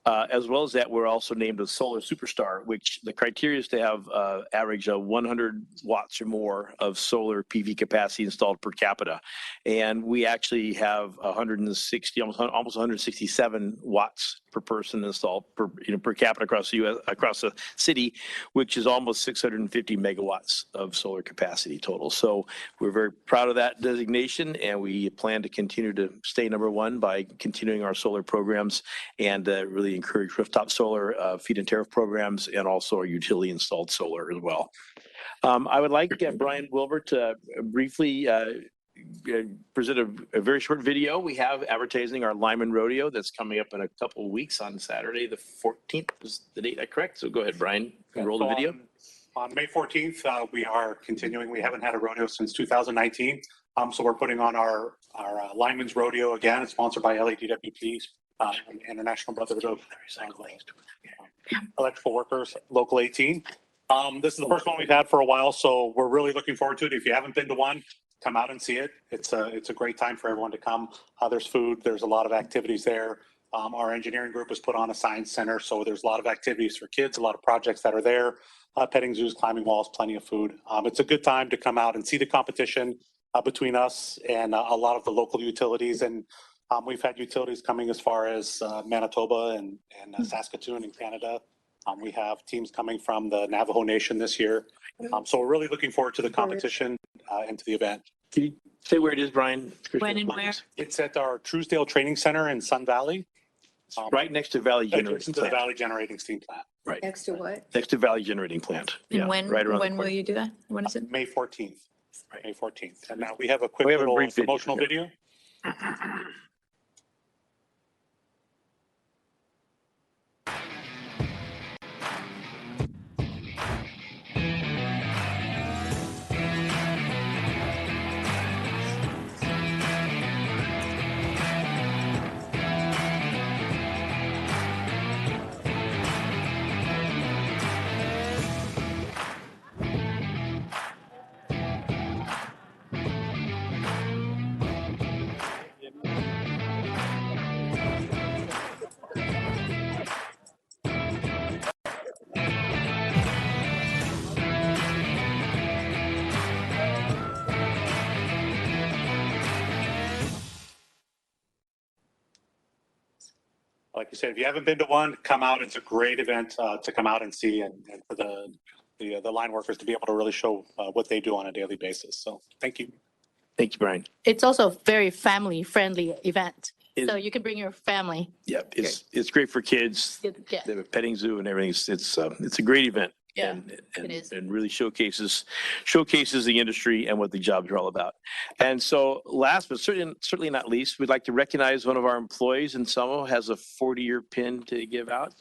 As well as that, we're also named a solar superstar, which the criteria is to have average of 100 watts or more of solar PV capacity installed per capita. And we actually have 160, almost 167 watts per person installed per capita across the U.S., across the city, which is almost 650 megawatts of solar capacity total. So we're very proud of that designation, and we plan to continue to stay #1 by continuing our solar programs and really encourage rooftop solar feed-in tariff programs and also our utility installed solar as well. I would like Brian Wilbur to briefly present a very short video. We have advertising our Lyman Rodeo that's coming up in a couple of weeks on Saturday, the 14th. Is the date that correct? So go ahead, Brian, roll the video. On May 14th, we are continuing. We haven't had a rodeo since 2019. So we're putting on our Lyman's Rodeo again. It's sponsored by LADWP, International Brotherhood of Electrical Workers, Local 18. This is the first one we've had for a while, so we're really looking forward to it. If you haven't been to one, come out and see it. It's a great time for everyone to come. There's food, there's a lot of activities there. Our engineering group has put on a science center, so there's a lot of activities for kids, a lot of projects that are there, petting zoos, climbing walls, plenty of food. It's a good time to come out and see the competition between us and a lot of the local utilities. And we've had utilities coming as far as Manitoba and Saskatoon in Canada. We have teams coming from the Navajo Nation this year. So we're really looking forward to the competition and to the event. Can you say where it is, Brian? When and where? It's at our Truesdale Training Center in Sun Valley. Right next to Valley Generating To the Plant. Valley Generating Steam Plant. Right. Next to what? Next to Valley Generating Plant. And Yeah, when, right around the when will corner. you do that? When is it? May 14th. May 14th. And now we have a quick We have a little brief video. promotional video. Like you said, if you haven't been to one, come out. It's a great event to come out and see, and for the line workers to be able to really show what they do on a daily basis. So thank you. Thank you, Brian. It's also a very family-friendly event, It- so you can bring your family. Yep, it's great for kids. Yeah. They have a petting zoo and everything. It's a great event. Yeah, and, it is. and really showcases the industry and what the jobs are all about. And so last but certainly not least, we'd like to recognize one of our employees in Selma has a 40-year pin to give out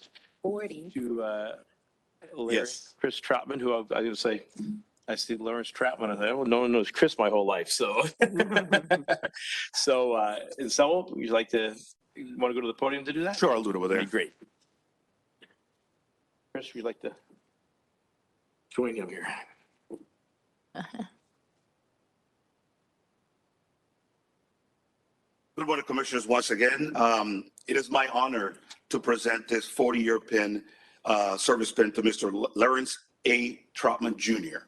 40. to Yes. Chris Trotman, who I was going to say, I see Lawrence Trotman. I thought, well, no one knows Chris my whole life. So, in Selma, would you like to, you want to go to the podium to do that? Sure, I'll do it over there. That'd be great. Chris, would you like to join him here? Good morning, Commissioners, once again. It is my honor to present this 40-year pin, service pin to Mr. Lawrence A. Trotman Jr.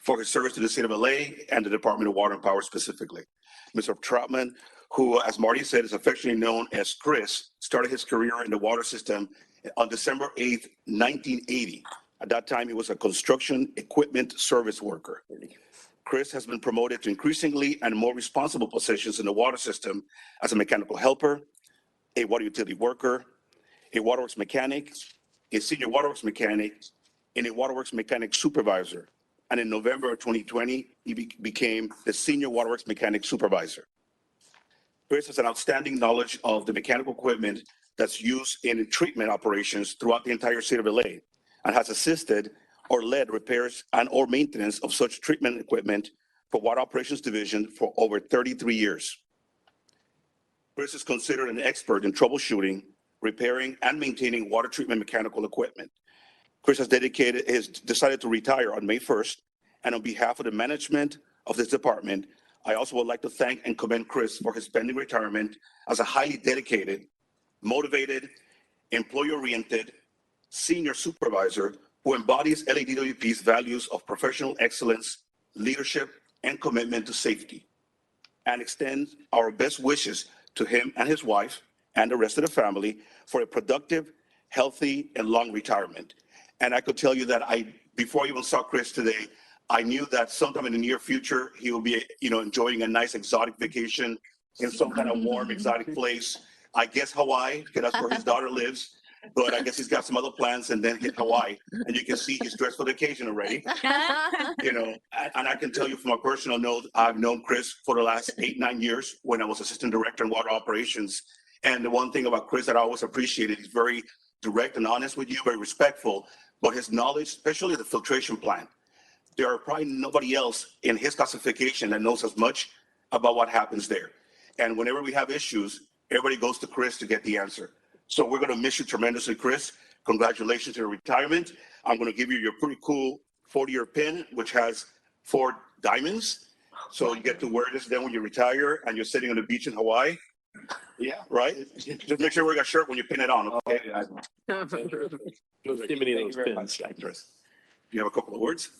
for his service to the City of LA and the Department of Water and Power specifically. Mr. Trotman, who, as Marty said, is affectionately known as Chris, started his career in the water system on December 8th, 1980. At that time, he was a construction equipment service worker. Chris has been promoted to increasingly and more responsible positions in the water system as a mechanical helper, a water utility worker, a waterworks mechanic, a senior waterworks mechanic, and a waterworks mechanic supervisor. And in November of 2020, he became the senior waterworks mechanic supervisor. Chris has an outstanding knowledge of the mechanical equipment that's used in treatment operations throughout the entire city of LA, and has assisted or led repairs and or maintenance of such treatment equipment for Water Operations Division for over 33 years. Chris is considered an expert in troubleshooting, repairing, and maintaining water treatment mechanical equipment. Chris has decided to retire on May 1st, and on behalf of the management of this department, I also would like to thank and commend Chris for his pending retirement as a highly dedicated, motivated, employee-oriented, senior supervisor who embodies LADWP's values of professional excellence, leadership, and commitment to safety, and extend our best wishes to him and his wife and the rest of the family for a productive, healthy, and long retirement. And I could tell you that before I even saw Chris today, I knew that sometime in the near future, he will be, enjoying a nice exotic vacation in some kind of warm, exotic place. I guess Hawaii, because that's where his daughter lives. But I guess he's got some other plans and then hit Hawaii. And you can see he's dressed for the occasion already. And I can tell you from a personal note, I've known Chris for the last 8-9 years when I was assistant director in water operations. And the one thing about Chris that I always appreciated, he's very direct and honest with you, very respectful, but his knowledge, especially the filtration plant, there are probably nobody else in his classification that knows as much about what happens there. And whenever we have issues, everybody goes to Chris to get the answer. So we're going to miss you tremendously, Chris. congratulations to your retirement. I'm going to give you your pretty cool 40-year pin, which has 4 diamonds. So you get to wear this then when you retire and you're sitting on the beach in Hawaii. Yeah. Right? Just make sure you wear a shirt when you pin it on, okay? Too many of those pins. You have a couple of words?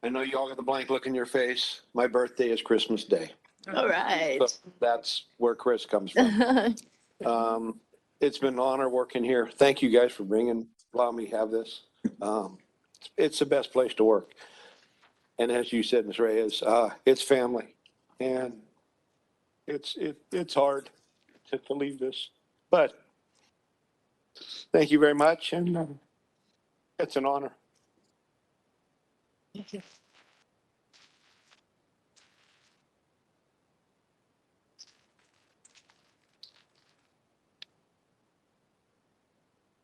I know you all got the blank look in your face. My birthday is Christmas Day. All right. So that's where Chris comes from. It's been an honor working here. Thank you guys for allowing me to have this. It's the best place to work. And as you said, Ms. Reyes, it's family. And it's hard to leave this. But thank you very much. And it's an honor. Thank you.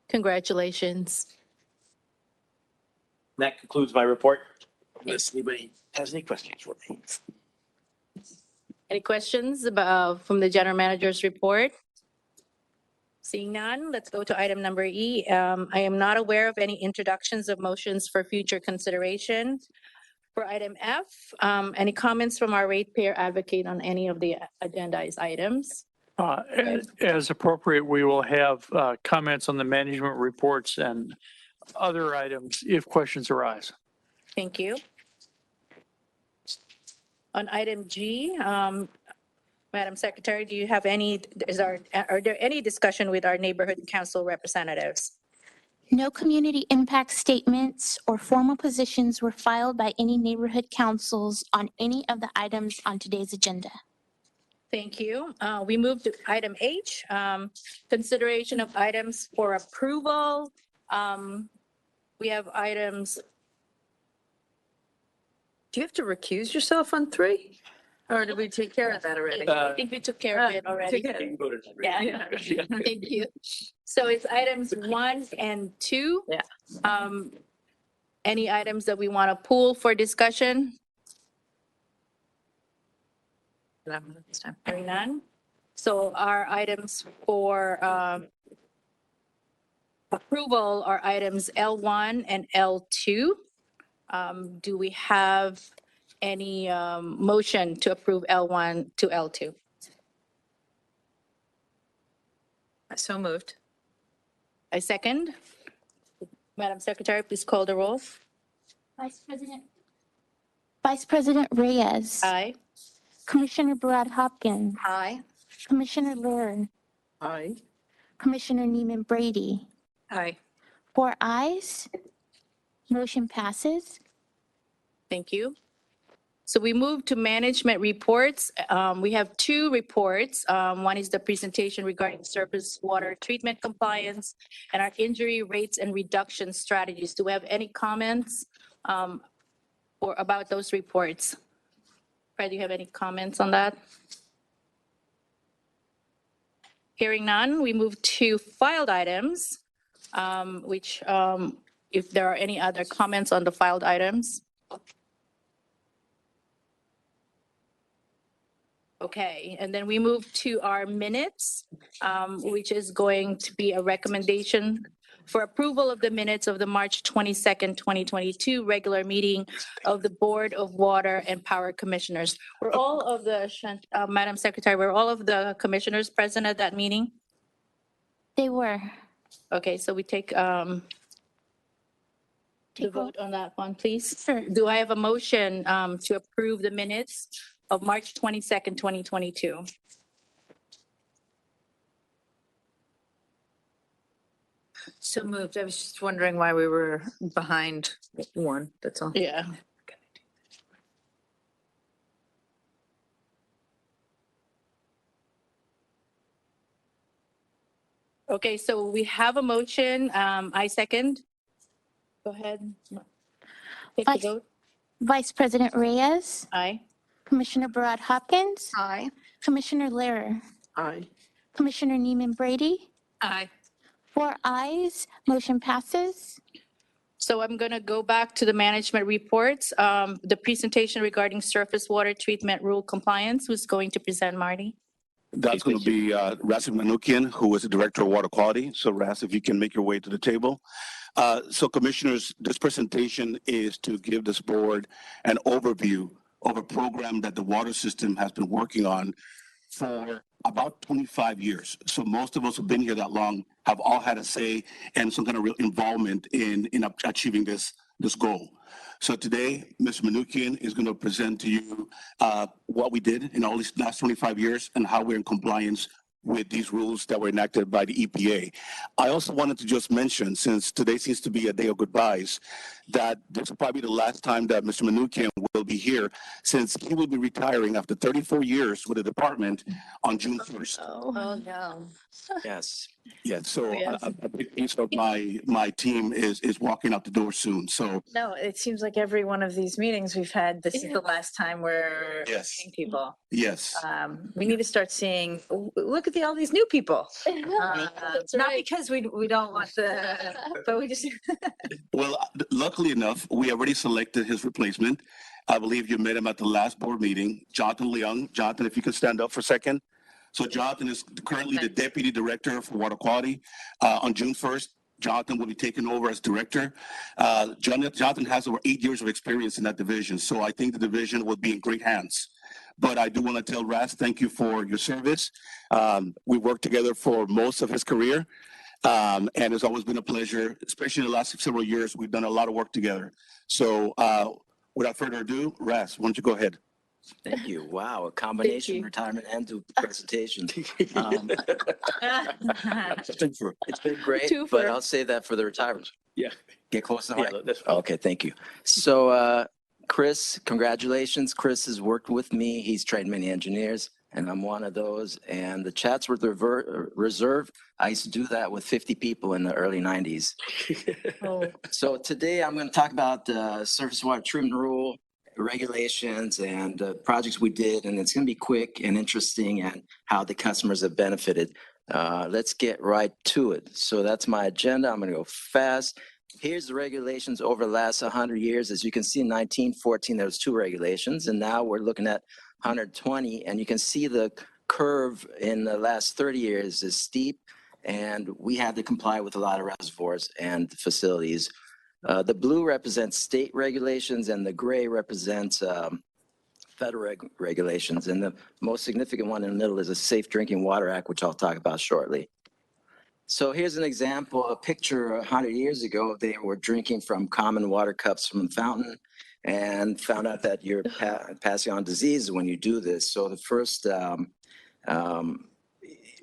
Congratulations. That concludes my report. Unless anybody has any questions for me. Any questions about from the general manager's report? Seeing none, let's go to item number E. I am not aware of any introductions of motions for future consideration. For item F, any comments from our ratepayer advocate on any of the agendized items? As appropriate, we will have comments on the management reports and other items if questions arise. Thank you. On item G, Madam Secretary, do you have any, are there any discussion with our neighborhood council representatives? No community impact statements or formal positions were filed by any neighborhood councils on any of the items on today's agenda. Thank you. We move to item H, consideration of items for approval. We have items. Do you have to recuse yourself on 3? Or did we take care of that already? I think we took care of it already. Yeah. Thank you. So it's items 1 and 2. Yeah. Any items that we want to pull for discussion? Hearing none. So our items for approval are items L1 and L2. Do we have any motion to approve L1 to L2? So moved. I second. Madam Secretary, please call the roll. Vice President Reyes. Aye. Commissioner BRADY-HOPKINS. Aye. Commissioner LEHRER. Aye. Commissioner NEEMAN Brady. Aye. 4 ayes. Motion passes. Thank you. So we move to management reports. We have 2 reports. One is the presentation regarding surface water treatment compliance and our injury rates and reduction strategies. Do we have any comments or about those reports? Fred, do you have any comments on that? Hearing none, we move to filed items, which if there are any other comments on the filed items. Okay, and then we move to our minutes, which is going to be a recommendation for approval of the minutes of the March 22nd, 2022 regular meeting of the Board of Water and Power Commissioners. Were all of the, Madam Secretary, were all of the commissioners present at that meeting? They were. Okay, so we take the vote on that one, please. Sure. Do I have a motion to approve the minutes of March 22nd, 2022? So moved. I was just wondering why we were behind 1, that's all. Yeah. Okay, so we have a motion. I second. Go ahead. Take the vote. Vice President Reyes. Aye. Commissioner BRADY-HOPKINS. Aye. Commissioner LEHRER. Aye. Commissioner NEEMAN Brady. Aye. 4 ayes. Motion passes. So I'm going to go back to the management reports. The presentation regarding surface water treatment rule compliance. Who's going to present, Marty? That's going to be Ras Manukian, who is the Director of Water Quality. So Ras, if you can make your way to the table. So commissioners, this presentation is to give this board an overview of a program that the water system has been working on for about 25 years. So most of us who've been here that long have all had a say and some kind of real involvement in achieving this goal. So today, Mr. Manukian is going to present to you what we did in all these last 25 years and how we're in compliance with these rules that were enacted by the EPA. I also wanted to just mention, since today seems to be a day of goodbyes, that this will probably be the last time that Mr. Manukian will be here, since he will be retiring after 34 years with the department on June 1st. Oh, no. Yes. Yeah, so a big piece of my team is walking out the door soon, so. No, it seems like every one of these meetings we've had, this is the last time we're Yes. seeing people. Yes. We need to start seeing, look at all these new people. Not because we don't want but we just. Well, luckily enough, we already selected his replacement. I believe you met him at the last board meeting, Jonathan Leung. Jonathan, if you can stand up for a second. So Jonathan is currently the Deputy Director for Water Quality. On June 1st, Jonathan will be taking over as Director. Jonathan has over 8 years of experience in that division, so I think the division will be in great hands. But I do want to tell Ras, thank you for your service. We worked together for most of his career, and it's always been a pleasure, especially in the last several years. We've done a lot of work together. So without further ado, Ras, why don't you go ahead? Thank you. Wow, a combination retirement and do presentation. It's been great, but I'll save that for the retirement. Yeah. Get close to the mic. Okay, thank you. So Chris, congratulations. Chris has worked with me. He's trained many engineers, and I'm one of those. And the Chatsworth Reserve, I used to do that with 50 people in the early 90s. So today I'm going to talk about the surface water treatment rule, regulations, and projects we did, and it's going to be quick and interesting and how the customers have benefited. Let's get right to it. So that's my agenda. I'm going to go fast. Here's the regulations over the last 100 years. As you can see, in 1914, there was 2 regulations, and now we're looking at 120, and you can see the curve in the last 30 years is steep, and we had to comply with a lot of reservoirs and facilities. The blue represents state regulations, and the gray represents federal regulations. And the most significant one in the middle is the Safe Drinking Water Act, which I'll talk about shortly. So here's an example, a picture 100 years ago. They were drinking from common water cups from the fountain and found out that you're passing on disease when you do this. So the first, and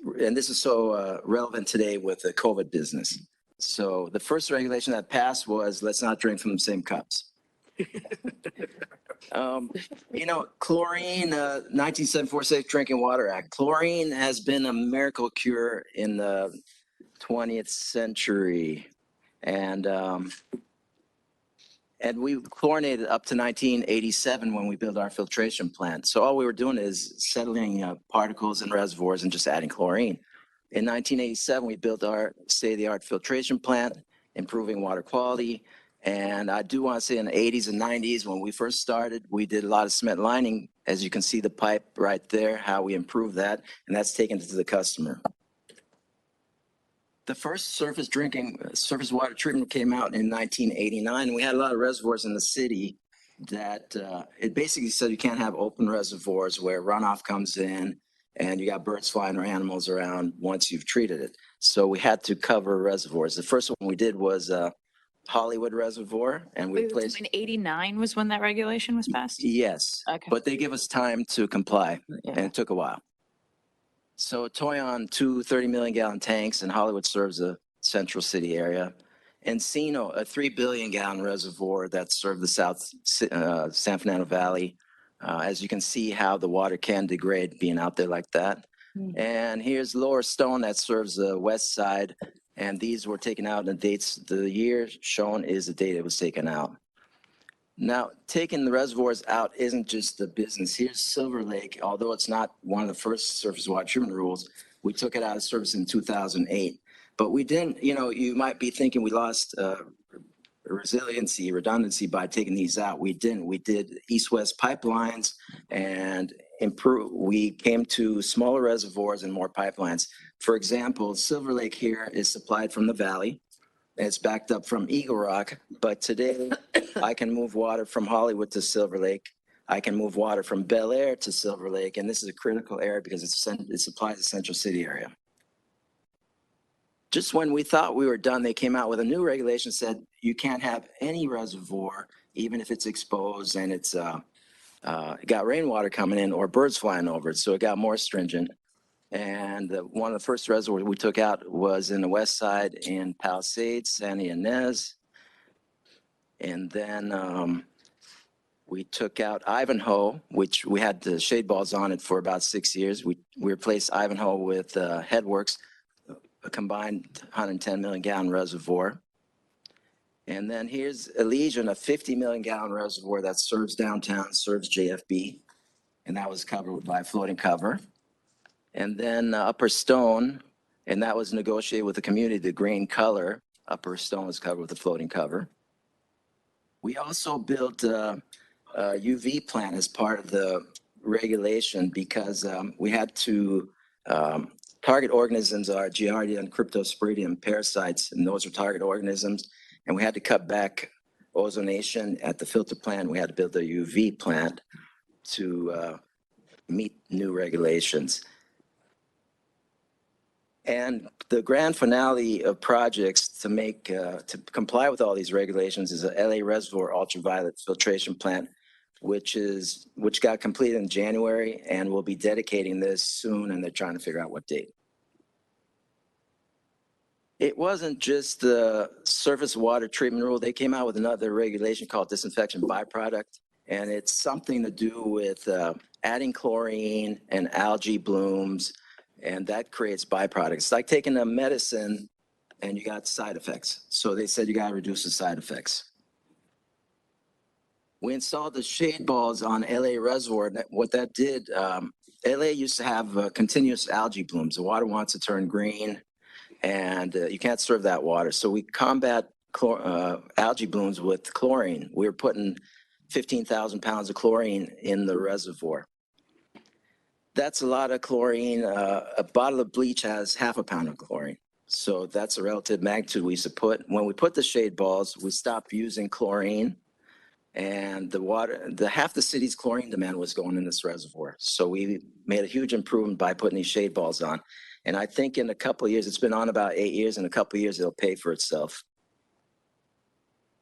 this is so relevant today with the COVID business. So the first regulation that passed was let's not drink from the same cups. You know, chlorine, 1974 Safe Drinking Water Act. Chlorine has been a miracle cure in the 20th century. And we chlorinated up to 1987 when we built our filtration plant. So all we were doing is settling particles in reservoirs and just adding chlorine. In 1987, we built our state-of-the-art filtration plant, improving water quality. And I do want to say in the 80s and 90s, when we first started, we did a lot of cement lining. As you can see the pipe right there, how we improved that, and that's taken to the customer. The first surface water treatment came out in 1989. We had a lot of reservoirs in the city that it basically said you can't have open reservoirs where runoff comes in and you got birds flying or animals around once you've treated it. So we had to cover reservoirs. The first one we did was Hollywood Reservoir, and we placed. In 89 was when that regulation was passed? Yes, okay. But they give us time to comply, and it took a while. So Toyon, 2 30 million gallon tanks, and Hollywood serves the central city area. Encino, a 3 billion gallon reservoir that served the South San Fernando Valley. As you can see how the water can degrade being out there like that. And here's Lower Stone that serves the west side. And these were taken out, and the dates, the year shown is the date it was taken out. Now, taking the reservoirs out isn't just the business. Here's Silver Lake, although it's not one of the first surface water treatment rules, we took it out of service in 2008. But we didn't, you know, you might be thinking we lost redundancy by taking these out. We didn't. We did east-west pipelines, and we came to smaller reservoirs and more pipelines. For example, Silver Lake here is supplied from the valley. It's backed up from Eagle Rock, but today I can move water from Hollywood to Silver Lake. I can move water from Bel Air to Silver Lake, and this is a critical area because it supplies the Central City area. Just when we thought we were done, they came out with a new regulation that said you can't have any reservoir, even if it's exposed and it's it got rainwater coming in or birds flying over it. So it got more stringent. And one of the first reservoirs we took out was in the west side in Palisades, San Ynez. And then we took out Ivanhoe, which we had the shade balls on it for about 6 years. We replaced Ivanhoe with Headworks, a combined 110 million gallon reservoir. And then here's Elysian, a 50 million gallon reservoir that serves downtown, serves JFB. And that was covered by floating cover. And then Upper Stone, and that was negotiated with the community, the green color. Upper Stone was covered with a floating cover. We also built a UV plant as part of the regulation because we had to, target organisms are Giardia and Cryptosporidium parasites, and those are target organisms. And we had to cut back ozonation at the filter plant. We had to build a UV plant to meet new regulations. And the grand finale of projects to make, to comply with all these regulations is a LA Reservoir ultraviolet filtration plant, which got completed in January, and we'll be dedicating this soon, and they're trying to figure out what date. It wasn't just the surface water treatment rule. They came out with another regulation called disinfection byproduct, and it's something to do with adding chlorine and algae blooms, and that creates byproducts. It's like taking a medicine and you got side effects. So they said you got to reduce the side effects. We installed the shade balls on LA Reservoir. What that did, LA used to have continuous algae blooms. The water wants to turn green, and you can't serve that water. So we combat algae blooms with chlorine. We were putting 15,000 pounds of chlorine in the reservoir. That's a lot of chlorine. A bottle of bleach has half a pound of chlorine. So that's a relative magnitude we used to put. When we put the shade balls, we stopped using chlorine, and half the city's chlorine demand was going in this reservoir. So we made a huge improvement by putting these shade balls on. And I think in a couple of years, it's been on about 8 years, in a couple of years, it'll pay for itself.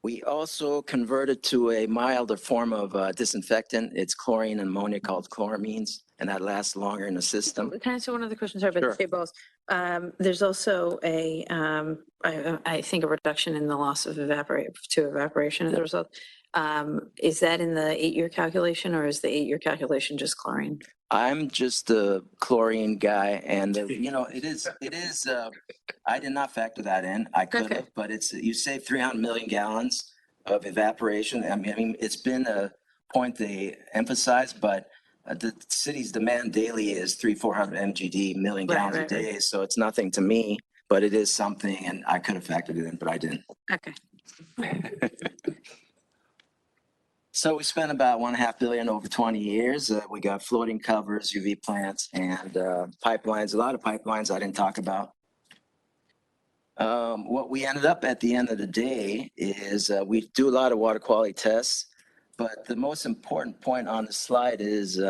We also converted to a milder form of disinfectant. It's chlorine and ammonia called chloramines, and that lasts longer in the system. Can I ask one other question? Sorry about the shade balls. There's also I think a reduction in the loss of evaporation as a result. Is that in the 8-year calculation, or is the 8-year calculation just chlorine? I'm just the chlorine guy, and it is. I did not factor that in. I could have, but you save 300 million gallons of evaporation. I mean, it's been a point they emphasize, but the city's demand daily is 300-400 MGD, million gallons a day. So it's nothing to me, but it is something, and I could have factored it in, but I didn't. Okay. So we spent about $1.5 billion over 20 years. We got floating covers, UV plants, and pipelines. A lot of pipelines I didn't talk about. What we ended up at the end of the day is we do a lot of water quality tests, but the most important point on the slide is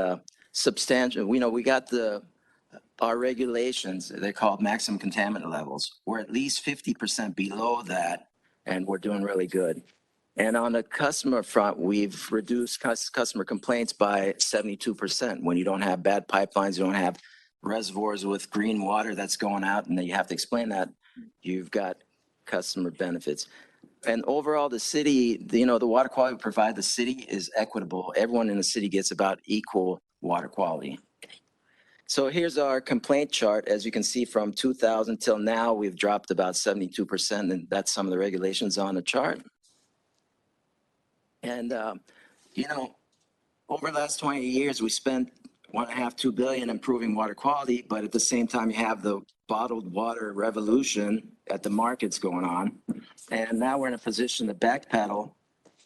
substantial. We got our regulations. They're called maximum contaminant levels. We're at least 50% below that, and we're doing really good. And on the customer front, we've reduced customer complaints by 72%. When you don't have bad pipelines, you don't have reservoirs with green water that's going out, and then you have to explain that, you've got customer benefits. And overall, the city, the water quality we provide the city is equitable. Everyone in the city gets about equal water quality. So here's our complaint chart. As you can see, from 2000 till now, we've dropped about 72%, and that's some of the regulations on the chart. And, over the last 20 years, we spent $1.5–2 billion improving water quality, but at the same time, you have the bottled water revolution at the markets going on. And now we're in a position to backpedal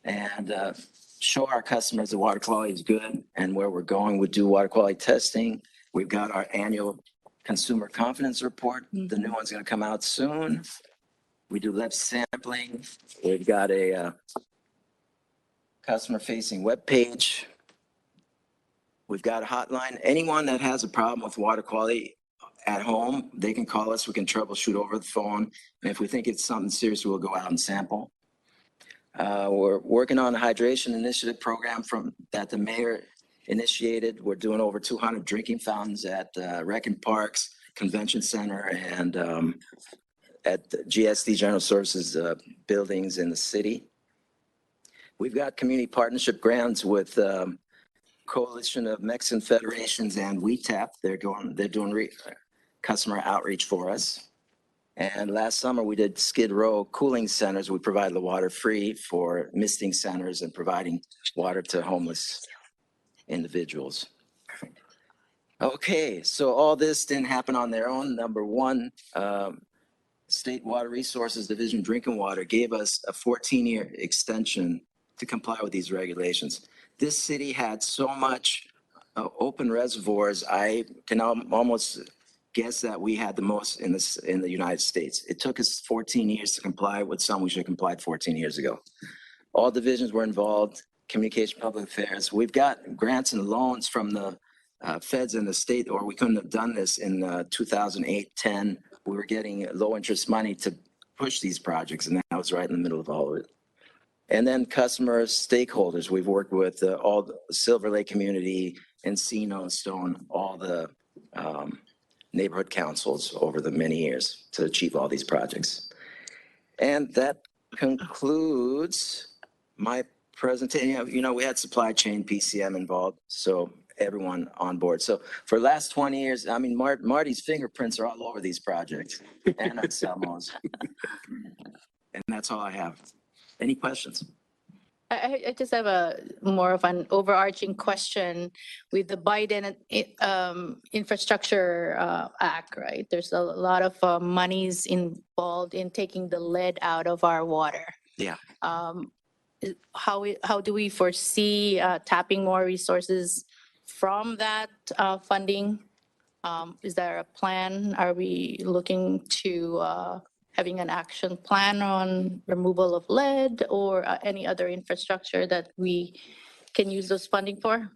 and show our customers the water quality is good and where we're going. We do water quality testing. We've got our annual consumer confidence report. The new one's going to come out soon. We do lab sampling. We've got a customer-facing webpage. We've got a hotline. Anyone that has a problem with water quality at home, they can call us. We can troubleshoot over the phone. And if we think it's something serious, we'll go out and sample. We're working on a hydration initiative program that the mayor initiated. We're doing over 200 drinking fountains at rec and parks, convention center, and at the GSD General Services buildings in the city. We've got community partnership grants with Coalition of Mexican Federations and WeTap. They're doing customer outreach for us. And last summer we did Skid Row cooling centers. We provided the water free for misting centers and providing water to homeless individuals. Okay, so all this didn't happen on their own. Number one, State Water Resources Division Drinking Water gave us a 14-year extension to comply with these regulations. This city had so much open reservoirs, I can almost guess that we had the most in the United States. It took us 14 years to comply with some we should have complied 14 years ago. All divisions were involved, communication, public affairs. We've got grants and loans from the feds and the state, or we couldn't have done this in 2008-10. We were getting low interest money to push these projects, and that was right in the middle of all of it. And then customers, stakeholders, we've worked with all the Silver Lake community, Encino, Stone, all the neighborhood councils over the many years to achieve all these projects. And that concludes my presentation. You know, we had supply chain, PCM involved, so everyone on board. So for the last 20 years, I mean, Marty's fingerprints are all over these projects and Anselmo's. And that's all I have. Any questions? I just have a more of an overarching question with the Biden Infrastructure Act, right? There's a lot of monies involved in taking the lead out of our water. Yeah. How do we foresee tapping more resources from that funding? Is there a plan? Are we looking to having an action plan on removal of lead or any other infrastructure that we can use those funding for?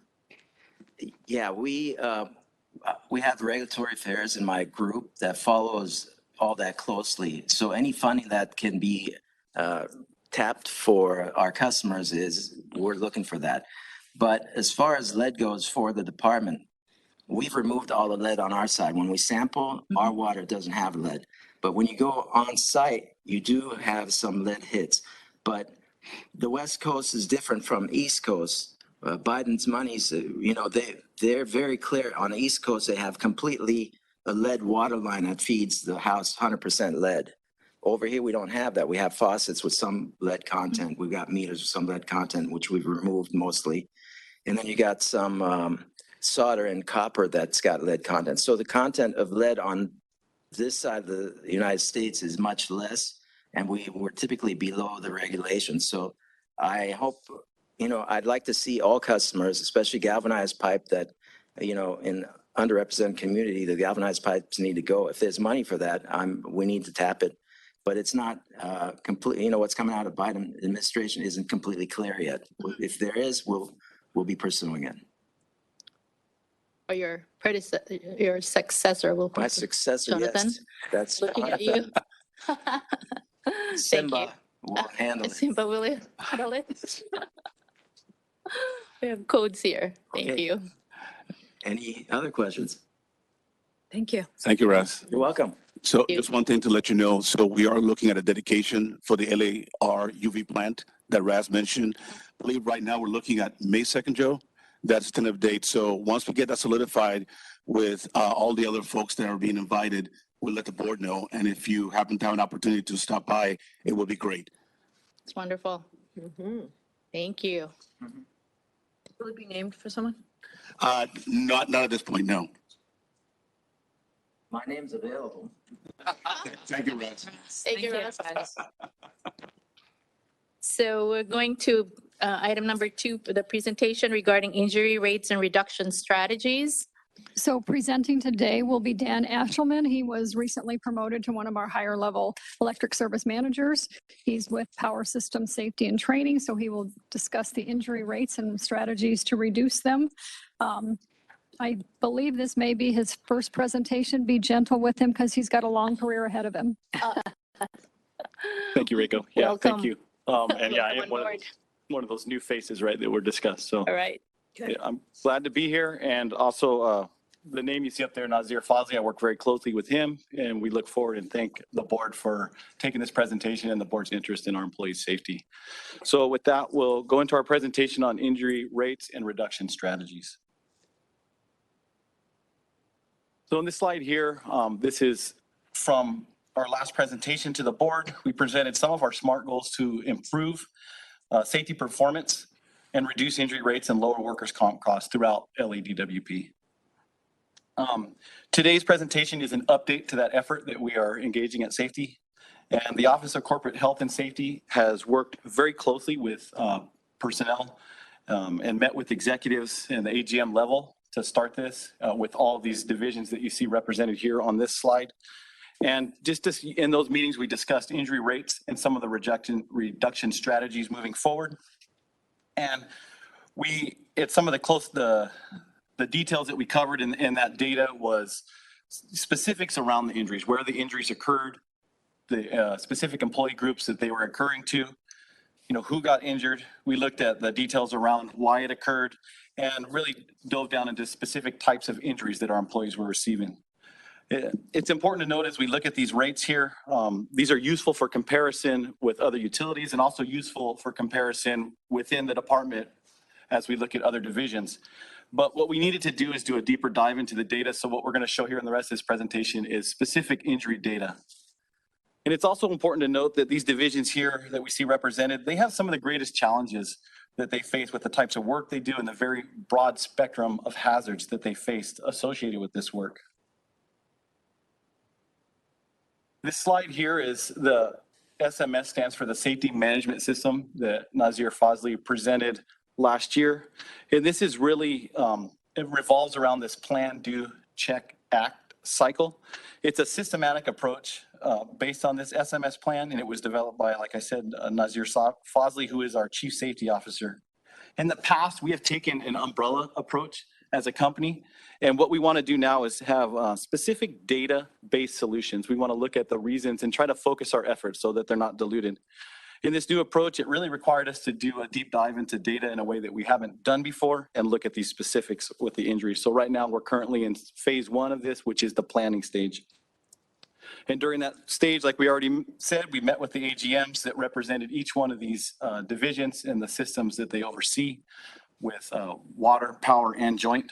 Yeah, we have regulatory affairs in my group that follows all that closely. So any funding that can be tapped for our customers we're looking for that. But as far as lead goes for the department, we've removed all the lead on our side. When we sample, our water doesn't have lead. But when you go on site, you do have some lead hits. But the West Coast is different from East Coast. Biden's monies, you know, they're very clear. On the East Coast, they have completely a lead water line that feeds the house 100% lead. Over here, we don't have that. We have faucets with some lead content. We've got meters with some lead content, which we've removed mostly. And then you got some solder and copper that's got lead content. So the content of lead on this side of the United States is much less, and we're typically below the regulations. So I hope, you know, I'd like to see all customers, especially galvanized pipe that, you know, in underrepresented community, the galvanized pipes need to go. If there's money for that, we need to tap it. But it's not complete, you know, what's coming out of Biden administration isn't completely clear yet. If there is, we'll be pursuing it. Or your successor will. My successor, Jonathan? yes. That's Looking at you. Simba will handle it. Simba will handle it. We have codes here. Thank Okay. you. Any other questions? Thank you. Thank you, Raz. You're welcome. So just one thing to let you know. So we are looking at a dedication for the LAR UV plant that Raz mentioned. I believe right now we're looking at May 2nd, Joe. That's the tentative date. So once we get that solidified with all the other folks that are being invited, we'll let the board know. And if you happen to have an opportunity to stop by, it will be great. It's wonderful. Thank you. Will it be named for someone? Not at this point, no. My name's available. Thank you, Raz. Thank you, Raz. So we're going to item number 2, the presentation regarding injury rates and reduction strategies. So presenting today will be Dan Ashelman. He was recently promoted to one of our higher level electric service managers. He's with Power System Safety and Training, so he will discuss the injury rates and strategies to reduce them. I believe this may be his first presentation. Be gentle with him because he's got a long career ahead of him. Thank you, Rico. Yeah, Welcome. thank you. And yeah, I Welcome am on board. one of those new faces, right, that were discussed. So All right. yeah, I'm glad to be here. And also the name you see up there, Nazir Fazli, I work very closely with him, and we look forward and thank the board for taking this presentation and the board's interest in our employees' safety. So with that, we'll go into our presentation on injury rates and reduction strategies. So on this slide here, this is from our last presentation to the board. We presented some of our SMART goals to improve safety performance and reduce injury rates and lower workers' comp costs throughout LADWP. Today's presentation is an update to that effort that we are engaging at safety. And the Office of Corporate Health and Safety has worked very closely with personnel and met with executives in the AGM level to start this with all of these divisions that you see represented here on this slide. And just in those meetings, we discussed injury rates and some of the reduction strategies moving forward. And it's some of the details that we covered in that data was specifics around the injuries, where the injuries occurred, the specific employee groups that they were occurring to, who got injured. We looked at the details around why it occurred and really dove down into specific types of injuries that our employees were receiving. It's important to note as we look at these rates here, these are useful for comparison with other utilities and also useful for comparison within the department as we look at other divisions. But what we needed to do is do a deeper dive into the data. So what we're going to show here in the rest of this presentation is specific injury data. And it's also important to note that these divisions here that we see represented, they have some of the greatest challenges that they face with the types of work they do and the very broad spectrum of hazards that they faced associated with this work. This slide here is the SMS, stands for the Safety Management System that Nazir Fazli presented last year. And this is really, it revolves around this plan, do, check, act cycle. It's a systematic approach based on this SMS plan, and it was developed by, like I said, Nazir Fazli, who is our Chief Safety Officer. In the past, we have taken an umbrella approach as a company, and what we want to do now is have specific data-based solutions. We want to look at the reasons and try to focus our efforts so that they're not diluted. In this new approach, it really required us to do a deep dive into data in a way that we haven't done before and look at these specifics with the injury. So right now we're currently in phase 1 of this, which is the planning stage. And during that stage, like we already said, we met with the AGMs that represented each one of these divisions and the systems that they oversee with water, power, and joint.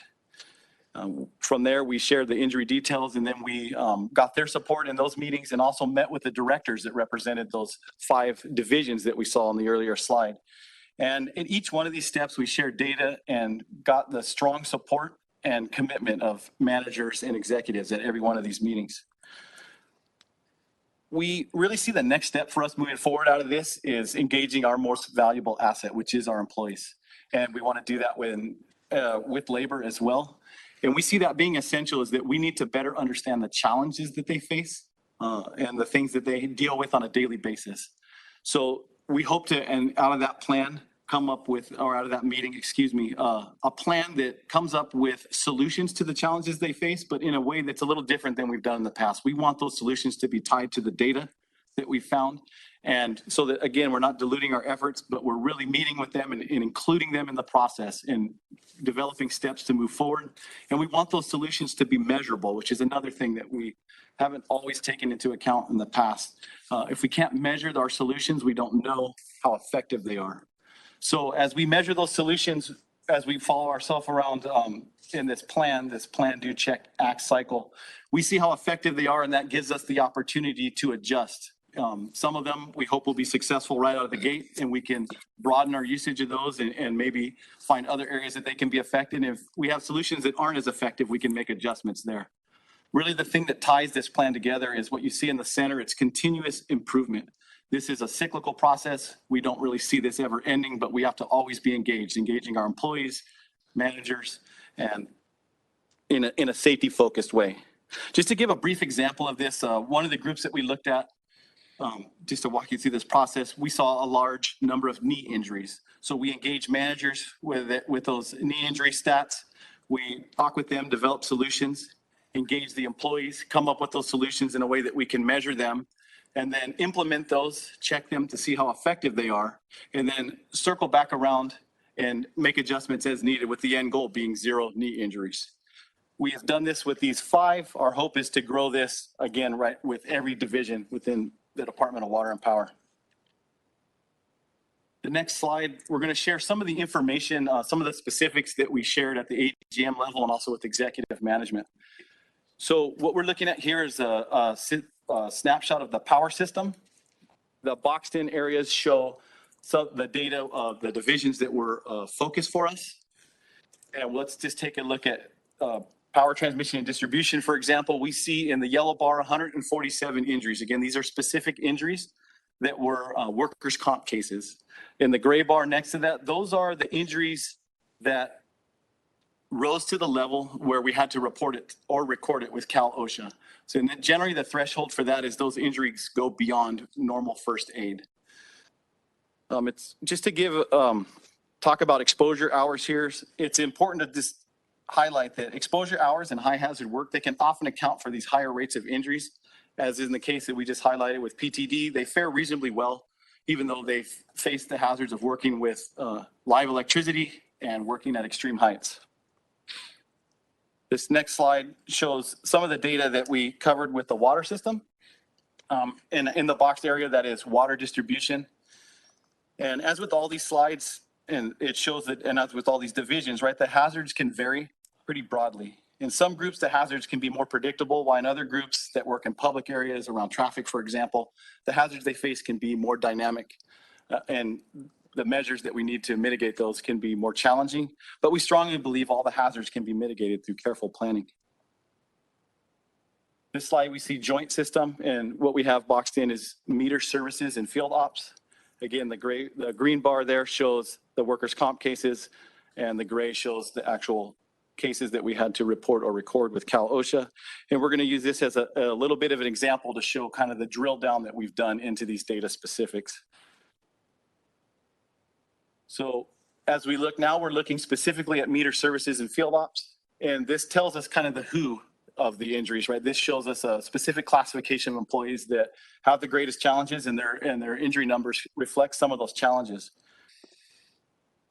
From there, we shared the injury details, and then we got their support in those meetings and also met with the directors that represented those 5 divisions that we saw on the earlier slide. And in each one of these steps, we shared data and got the strong support and commitment of managers and executives at every one of these meetings. We really see the next step for us moving forward out of this is engaging our most valuable asset, which is our employees. And we want to do that with labor as well. And we see that being essential is that we need to better understand the challenges that they face and the things that they deal with on a daily basis. So we hope to, and out of that plan, come up with, or out of that meeting, excuse me, a plan that comes up with solutions to the challenges they face, but in a way that's a little different than we've done in the past. We want those solutions to be tied to the data that we found. And so that, again, we're not diluting our efforts, but we're really meeting with them and including them in the process and developing steps to move forward. And we want those solutions to be measurable, which is another thing that we haven't always taken into account in the past. If we can't measure our solutions, we don't know how effective they are. So as we measure those solutions, as we follow ourselves around in this plan, do, check, act cycle, we see how effective they are, and that gives us the opportunity to adjust. Some of them we hope will be successful right out of the gate, and we can broaden our usage of those and maybe find other areas that they can be effective. And if we have solutions that aren't as effective, we can make adjustments there. Really, the thing that ties this plan together is what you see in the center. It's continuous improvement. This is a cyclical process. We don't really see this ever ending, but we have to always be engaged, engaging our employees, managers, and in a safety-focused way. Just to give a brief example of this, one of the groups that we looked at, just to walk you through this process, we saw a large number of knee injuries. So we engage managers with those knee injury stats. We talk with them, develop solutions, engage the employees, come up with those solutions in a way that we can measure them, and then implement those, check them to see how effective they are, and then circle back around and make adjustments as needed, with the end goal being 0 knee injuries. We have done this with these 5. Our hope is to grow this again, right, with every division within the Department of Water and Power. The next slide, we're going to share some of the information, some of the specifics that we shared at the AGM level and also with executive management. So what we're looking at here is a snapshot of the power system. The boxed in areas show the data of the divisions that were focused for us. And let's just take a look at power transmission and distribution. For example, we see in the yellow bar 147 injuries. Again, these are specific injuries that were workers' comp cases. In the gray bar next to that, those are the injuries that rose to the level where we had to report it or record it with Cal OSHA. So generally the threshold for that is those injuries go beyond normal first aid. It's just to give, talk about exposure hours here. It's important to just highlight that exposure hours and high hazard work, they can often account for these higher rates of injuries, as in the case that we just highlighted with PTD. They fare reasonably well, even though they've faced the hazards of working with live electricity and working at extreme heights. This next slide shows some of the data that we covered with the water system. In the boxed area, that is water distribution. And as with all these slides, and it shows that, and as with all these divisions, right, the hazards can vary pretty broadly. In some groups, the hazards can be more predictable, while in other groups that work in public areas around traffic, for example, the hazards they face can be more dynamic, and the measures that we need to mitigate those can be more challenging. But we strongly believe all the hazards can be mitigated through careful planning. This slide, we see joint system, and what we have boxed in is meter services and field ops. Again, the green bar there shows the workers' comp cases, and the gray shows the actual cases that we had to report or record with Cal OSHA. And we're going to use this as a little bit of an example to show kind of the drill down that we've done into these data specifics. So as we look now, we're looking specifically at meter services and field ops. And this tells us kind of the who of the injuries, right? This shows us a specific classification of employees that have the greatest challenges, and their injury numbers reflect some of those challenges.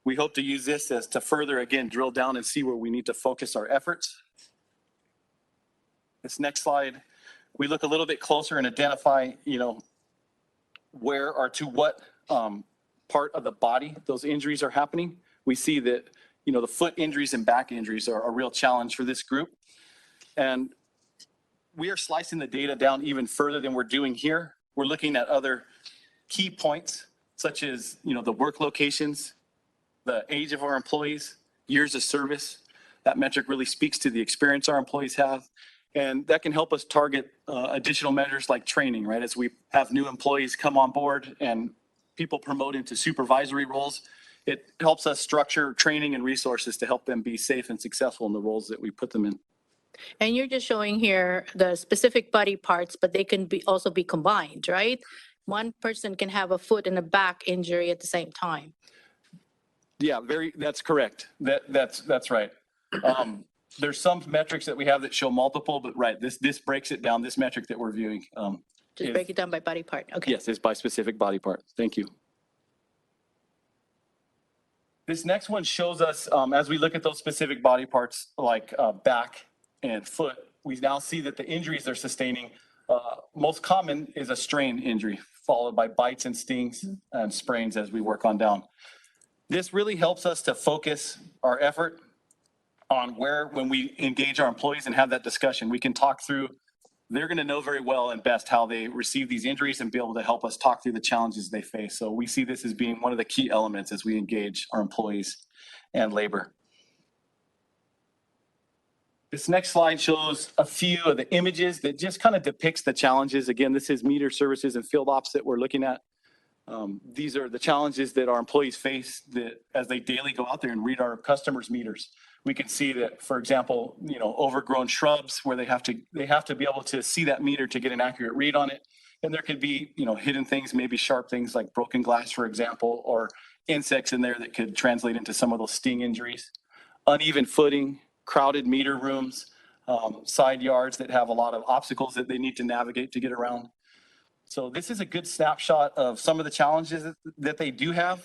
We hope to use this as to further, again, drill down and see where we need to focus our efforts. This next slide, we look a little bit closer and identify, where or to what part of the body those injuries are happening. We see that, the foot injuries and back injuries are a real challenge for this group. And we are slicing the data down even further than we're doing here. We're looking at other key points, such as, the work locations, the age of our employees, years of service. That metric really speaks to the experience our employees have. And that can help us target additional measures like training, right? As we have new employees come on board and people promote into supervisory roles, it helps us structure training and resources to help them be safe and successful in the roles that we put them in. And you're just showing here the specific body parts, but they can also be combined, right? One person can have a foot and a back injury at the same time. Yeah, that's correct. That's right. There's some metrics that we have that show multiple, but right, this breaks it down, this metric that we're viewing. Just break it down by body part, okay. Yes, it's by specific body part. Thank you. This next one shows us, as we look at those specific body parts like back and foot, we now see that the injuries they're sustaining, most common is a strain injury, followed by bites and stings and sprains as we work on down. This really helps us to focus our effort on when we engage our employees and have that discussion, we can talk through, they're going to know very well and best how they receive these injuries and be able to help us talk through the challenges they face. So we see this as being one of the key elements as we engage our employees and labor. This next slide shows a few of the images that just kind of depicts the challenges. Again, this is meter services and field ops that we're looking at. These are the challenges that our employees face that as they daily go out there and read our customers' meters. We can see that, for example, overgrown shrubs where they have to be able to see that meter to get an accurate read on it. And there could be, hidden things, maybe sharp things like broken glass, for example, or insects in there that could translate into some of those sting injuries. Uneven footing, crowded meter rooms, side yards that have a lot of obstacles that they need to navigate to get around. So this is a good snapshot of some of the challenges that they do have.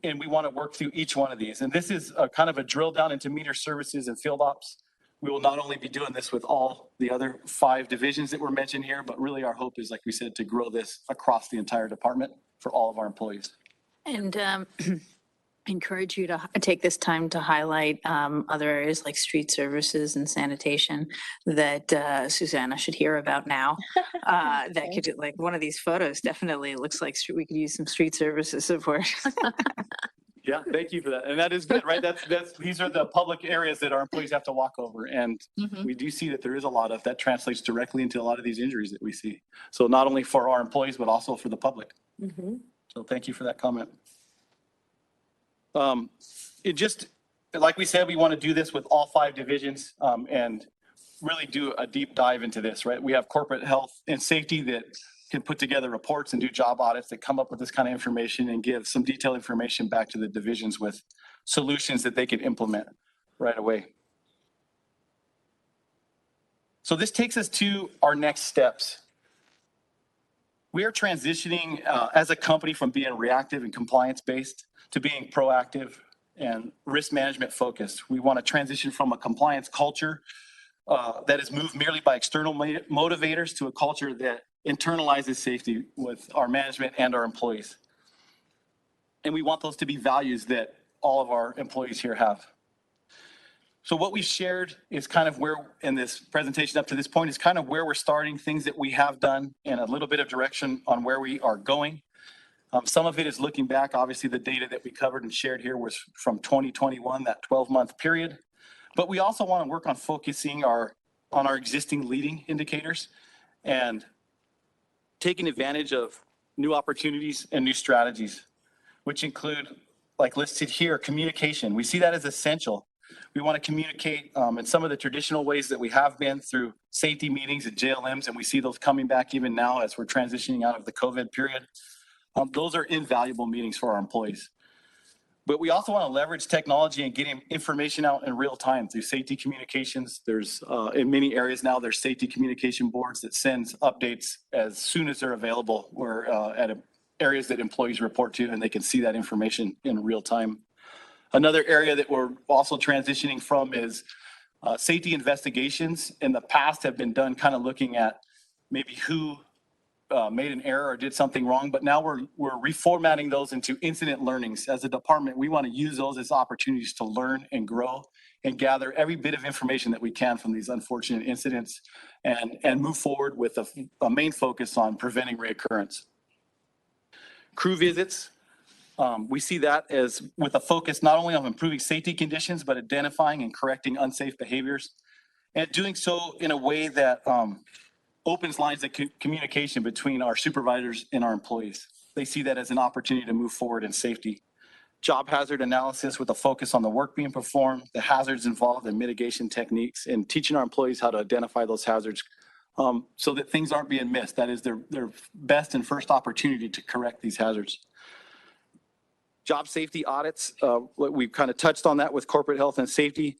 And we want to work through each one of these. And this is a kind of a drill down into meter services and field ops. We will not only be doing this with all the other 5 divisions that were mentioned here, but really our hope is, like we said, to grow this across the entire department for all of our employees. And encourage you to take this time to highlight other areas like street services and sanitation that SUSANA should hear about now. That could, like one of these photos definitely looks like we could use some street services support. Yeah, thank you for that. And that is good, right? These are the public areas that our employees have to walk over. And we do see that there is a lot of that translates directly into a lot of these injuries that we see. So not only for our employees, but also for the public. So thank you for that comment. It just, like we said, we want to do this with all 5 divisions and really do a deep dive into this, right? We have corporate health and safety that can put together reports and do job audits that come up with this kind of information and give some detailed information back to the divisions with solutions that they can implement right away. So this takes us to our next steps. We are transitioning as a company from being reactive and compliance-based to being proactive and risk management focused. We want to transition from a compliance culture that is moved merely by external motivators to a culture that internalizes safety with our management and our employees. And we want those to be values that all of our employees here have. So what we've shared is kind of where in this presentation up to this point is kind of where we're starting, things that we have done, and a little bit of direction on where we are going. Some of it is looking back. Obviously, the data that we covered and shared here was from 2021, that 12-month period. But we also want to work on focusing on our existing leading indicators and taking advantage of new opportunities and new strategies, which include, like listed here, communication. We see that as essential. We want to communicate in some of the traditional ways that we have been through safety meetings and JLMs, and we see those coming back even now as we're transitioning out of the COVID period. Those are invaluable meetings for our employees. But we also want to leverage technology and getting information out in real time through safety communications. There's in many areas now, there's safety communication boards that sends updates as soon as they're available or at areas that employees report to, and they can see that information in real time. Another area that we're also transitioning from is safety investigations. In the past have been done kind of looking at maybe who made an error or did something wrong, but now we're reformatting those into incident learnings. As a department, we want to use those as opportunities to learn and grow and gather every bit of information that we can from these unfortunate incidents and move forward with a main focus on preventing reoccurrence. Crew visits, we see that as with a focus not only on improving safety conditions, but identifying and correcting unsafe behaviors, and doing so in a way that opens lines of communication between our supervisors and our employees. They see that as an opportunity to move forward in safety. Job hazard analysis with a focus on the work being performed, the hazards involved, and mitigation techniques, and teaching our employees how to identify those hazards so that things aren't being missed. That is their best and first opportunity to correct these hazards. Job safety audits, we've kind of touched on that with corporate health and safety.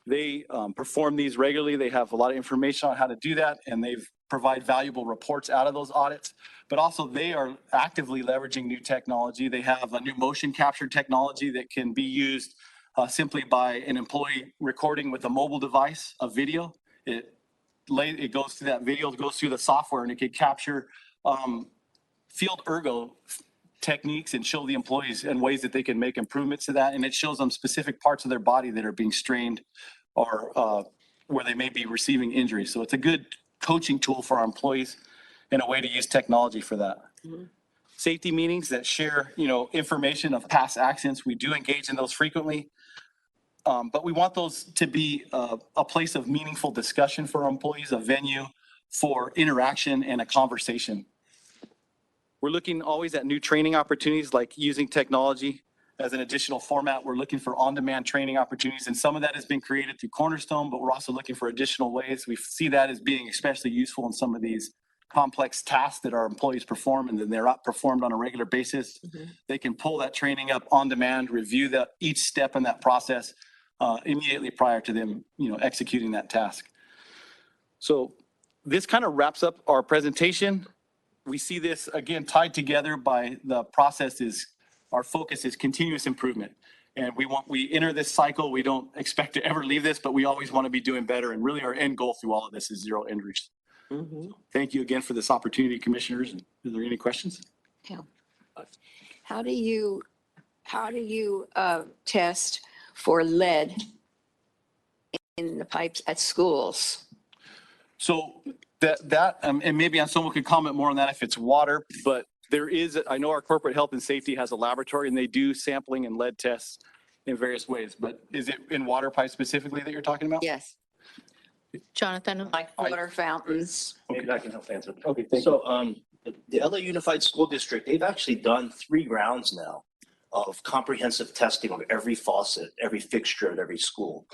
They perform these regularly. They have a lot of information on how to do that, and they provide valuable reports out of those audits. But also they are actively leveraging new technology. They have a new motion capture technology that can be used simply by an employee recording with a mobile device, a video. It goes through that video, it goes through the software, and it can capture field ergo techniques and show the employees in ways that they can make improvements to that. And it shows them specific parts of their body that are being strained or where they may be receiving injuries. So it's a good coaching tool for our employees and a way to use technology for that. Safety meetings that share, information of past accidents. We do engage in those frequently, but we want those to be a place of meaningful discussion for our employees, a venue for interaction and a conversation. We're looking always at new training opportunities, like using technology as an additional format. We're looking for on-demand training opportunities, and some of that has been created through Cornerstone, but we're also looking for additional ways. We see that as being especially useful in some of these complex tasks that our employees perform and then they're not performed on a regular basis. They can pull that training up on demand, review each step in that process immediately prior to them, executing that task. So this kind of wraps up our presentation. We see this again tied together by the process our focus is continuous improvement. And we enter this cycle. We don't expect to ever leave this, but we always want to be doing better. And really our end goal through all of this is zero injuries. Thank you again for this opportunity, commissioners. And are there any questions? Yeah. How do you test for lead in the pipes at schools? So and maybe someone could comment more on that if it's water, but I know our corporate health and safety has a laboratory and they do sampling and lead tests in various ways, but is it in water pipes specifically that you're talking about? Yes. Jonathan? Like water fountains. Maybe I can help answer. Okay, thank you. So the LA Unified School District, they've actually done 3 rounds now of comprehensive testing of every faucet, every fixture at every school.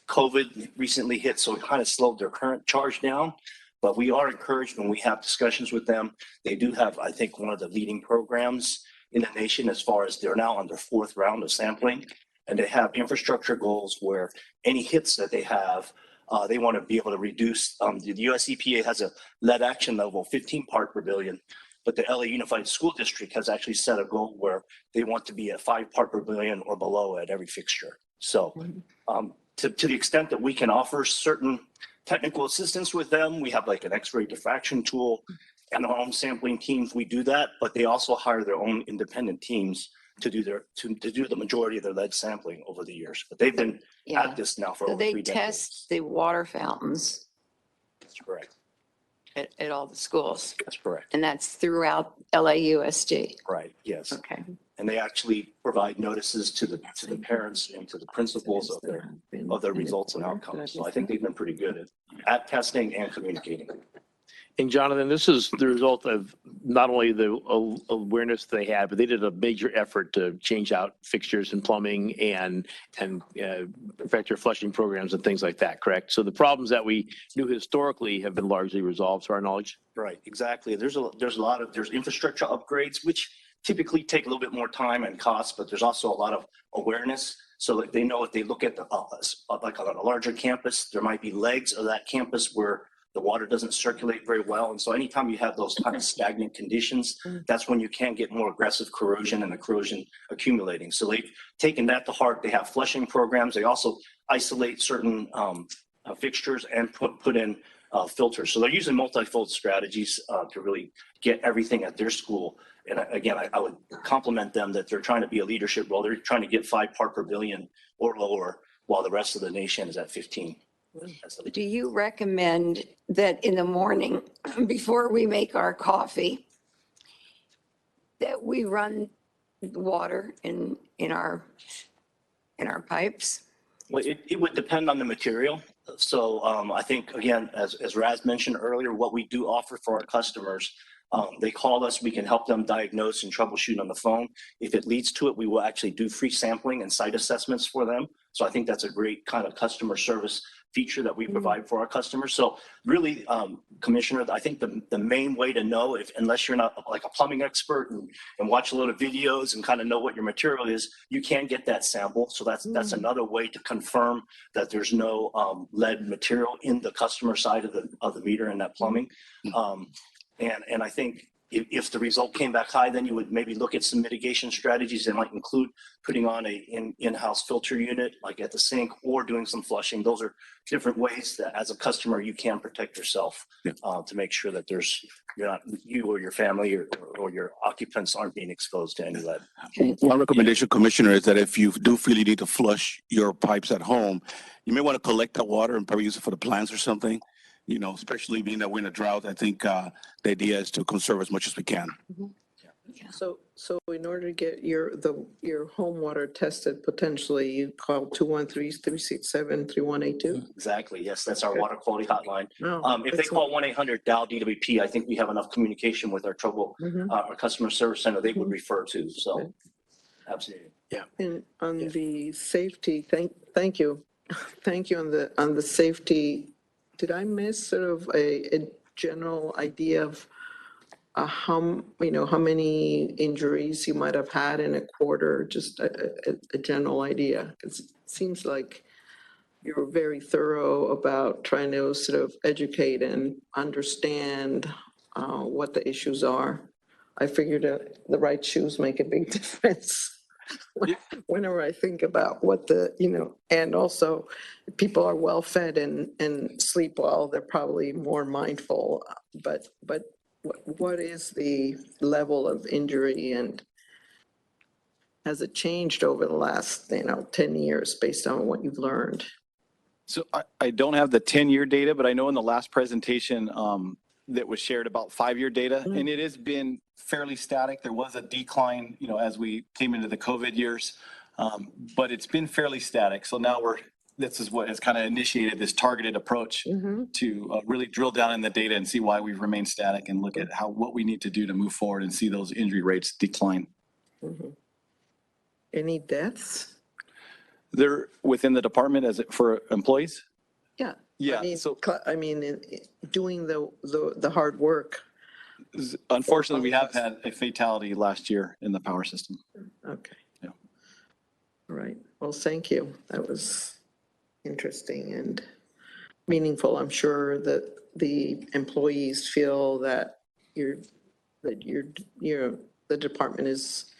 COVID recently hit, so it kind of slowed their current charge down, but we are encouraged when we have discussions with them. They do have, I think, one of the leading programs in the nation as far as they're now on their 4th round of sampling, and they have infrastructure goals where any hits that they have, they want to be able to reduce. The US EPA has a lead action level 15 part per billion, but the LA Unified School District has actually set a goal where they want to be at 5 part per billion or below at every fixture. So to the extent that we can offer certain technical assistance with them, we have like an X-ray diffraction tool and our own sampling teams, we do that, but they also hire their own independent teams to do the majority of their lead sampling over the years. But they've been at this now for over 3 decades. They test the water fountains. That's correct. At all the schools. That's correct. And that's throughout LAUSD. Right, yes. Okay. And they actually provide notices to the parents and to the principals of their results and outcomes. So I think they've been pretty good at testing and communicating. And Jonathan, this is the result of not only the awareness they had, but they did a major effort to change out fixtures and plumbing and perfect their flushing programs and things like that, correct? So the problems that we knew historically have been largely resolved to our knowledge? Right, exactly. There's infrastructure upgrades, which typically take a little bit more time and cost, but there's also a lot of awareness. So that they know if they look at like on a larger campus, there might be legs of that campus where the water doesn't circulate very well. And so anytime you have those kind of stagnant conditions, that's when you can get more aggressive corrosion and the corrosion accumulating. So they've taken that to heart. They have flushing programs. They also isolate certain fixtures and put in filters. So they're using multifold strategies to really get everything at their school. And again, I would compliment them that they're trying to be a leadership role. They're trying to get 5 part per billion or lower while the rest of the nation is at 15. Do you recommend that in the morning before we make our coffee that we run water in our pipes? Well, it would depend on the material. So I think, again, as Raz mentioned earlier, what we do offer for our customers, they call us, we can help them diagnose and troubleshoot on the phone. If it leads to it, we will actually do free sampling and site assessments for them. So I think that's a great kind of customer service feature that we provide for our customers. So really, Commissioner, I think the main way to know, unless you're not like a plumbing expert and watch a lot of videos and kind of know what your material is, you can get that sample. So that's another way to confirm that there's no lead material in the customer side of the meter and that plumbing. And I think if the result came back high, then you would maybe look at some mitigation strategies that might include putting on an in-house filter unit, like at the sink, or doing some flushing. Those are different ways that as a customer, you can protect yourself to make sure that you or your family or your occupants aren't being exposed to any lead. One recommendation, Commissioner, is that if you do feel you need to flush your pipes at home, you may want to collect that water and probably use it for the plants or something. Especially being that we're in a drought, I think the idea is to conserve as much as we can. So in order to get your home water tested, potentially you call 213-367-3182? Exactly. Yes, that's our water quality hotline. If they that's call 1-800-DAL-DWP, I think we have enough communication with our our customer service center they would refer to. So absolutely. Yeah. And on the safety, thank you. Thank you on the safety. Did I miss sort of a general idea of how many injuries you might have had in a quarter? Just a general idea. It seems like you're very thorough about trying to sort of educate and understand what the issues are. I figured the right shoes make a big difference. Whenever I think about what and also people are well fed and sleep well, they're probably more mindful. But what is the level of injury, and has it changed over the last 10 years based on what you've learned? So I don't have the 10-year data, but I know in the last presentation that was shared about 5-year data, and it has been fairly static. There was a decline, as we came into the COVID years, but it's been fairly static. So now this is what has kind of initiated this targeted approach to really drill down in the data and see why we've remained static and look at what we need to do to move forward and see those injury rates decline. Any deaths? They're within the department for employees? Yeah. Yeah. I mean, doing the hard work. Unfortunately, we have had a fatality last year in the power system. Okay. Yeah. All right. Well, thank you. That was interesting and meaningful. I'm sure that the employees feel that the department is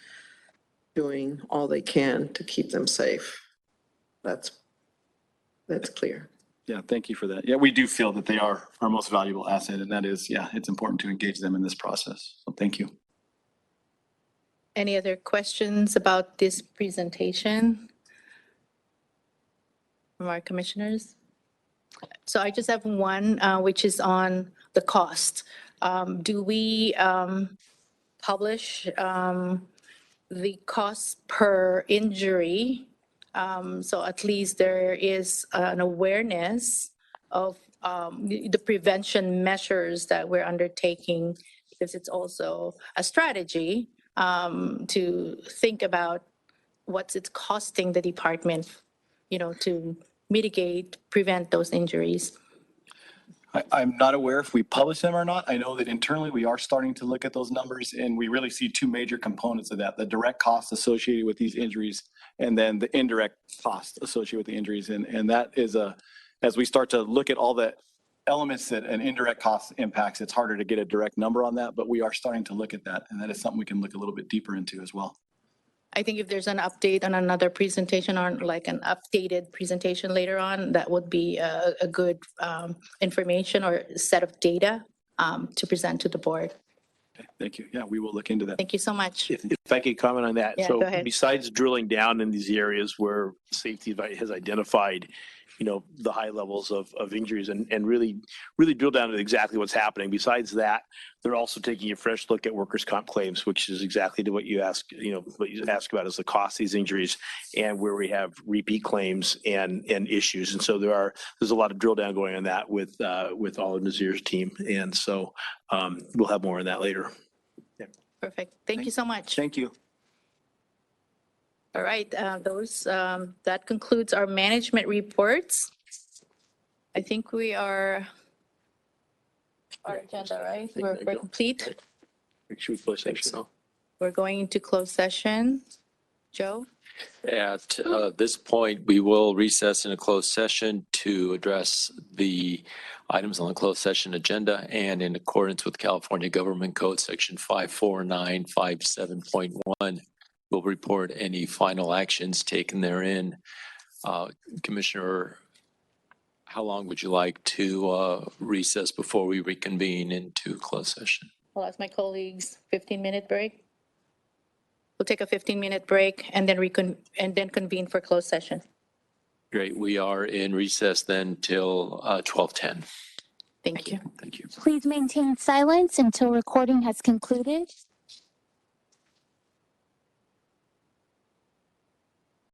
doing all they can to keep them safe. That's clear. Yeah, thank you for that. Yeah, we do feel that they are our most valuable asset, and that is, it's important to engage them in this process. So thank you. Any other questions about this presentation from our commissioners? So I just have one, which is on the cost. Do we publish the cost per injury? So at least there is an awareness of the prevention measures that we're undertaking, because it's also a strategy to think about what's it's costing the department, to mitigate, prevent those injuries. I'm not aware if we publish them or not. I know that internally we are starting to look at those numbers, and we really see two major components of that: the direct costs associated with these injuries, and then the indirect costs associated with the injuries. And that is as we start to look at all the elements that an indirect cost impacts, it's harder to get a direct number on that, but we are starting to look at that, and that is something we can look a little bit deeper into as well. I think if there's an update on another presentation, or like an updated presentation later on, that would be a good information or set of data to present to the board. Okay, thank you. Yeah, we will look into that. Thank you so much. If I could comment on that. Yeah, So go ahead. besides drilling down in these areas where safety has identified, the high levels of injuries and really drill down to exactly what's happening. Besides that, they're also taking a fresh look at workers' comp claims, which is exactly what you ask, what you ask about is the cost of these injuries and where we have repeat claims and issues. And so there's a lot of drill down going on that with all of Nazir's team. And so we'll have more on that later. Yeah. Perfect. Thank you so much. Thank you. All right, that concludes our management reports. I think we are, our agenda, right? We're complete. Should we close session? We're going into closed session. Joe? At this point, we will recess in a closed session to address the items on the closed session agenda, and in accordance with California Government Code Section 54957.1, we'll report any final actions taken therein. Commissioner, how long would you like to recess before we reconvene into closed session? I'll ask my colleagues, 15-minute break. We'll take a 15-minute break and then convene for closed session. Great. We are in recess then till 12:10. Thank you. Thank you. Please maintain silence until recording has concluded.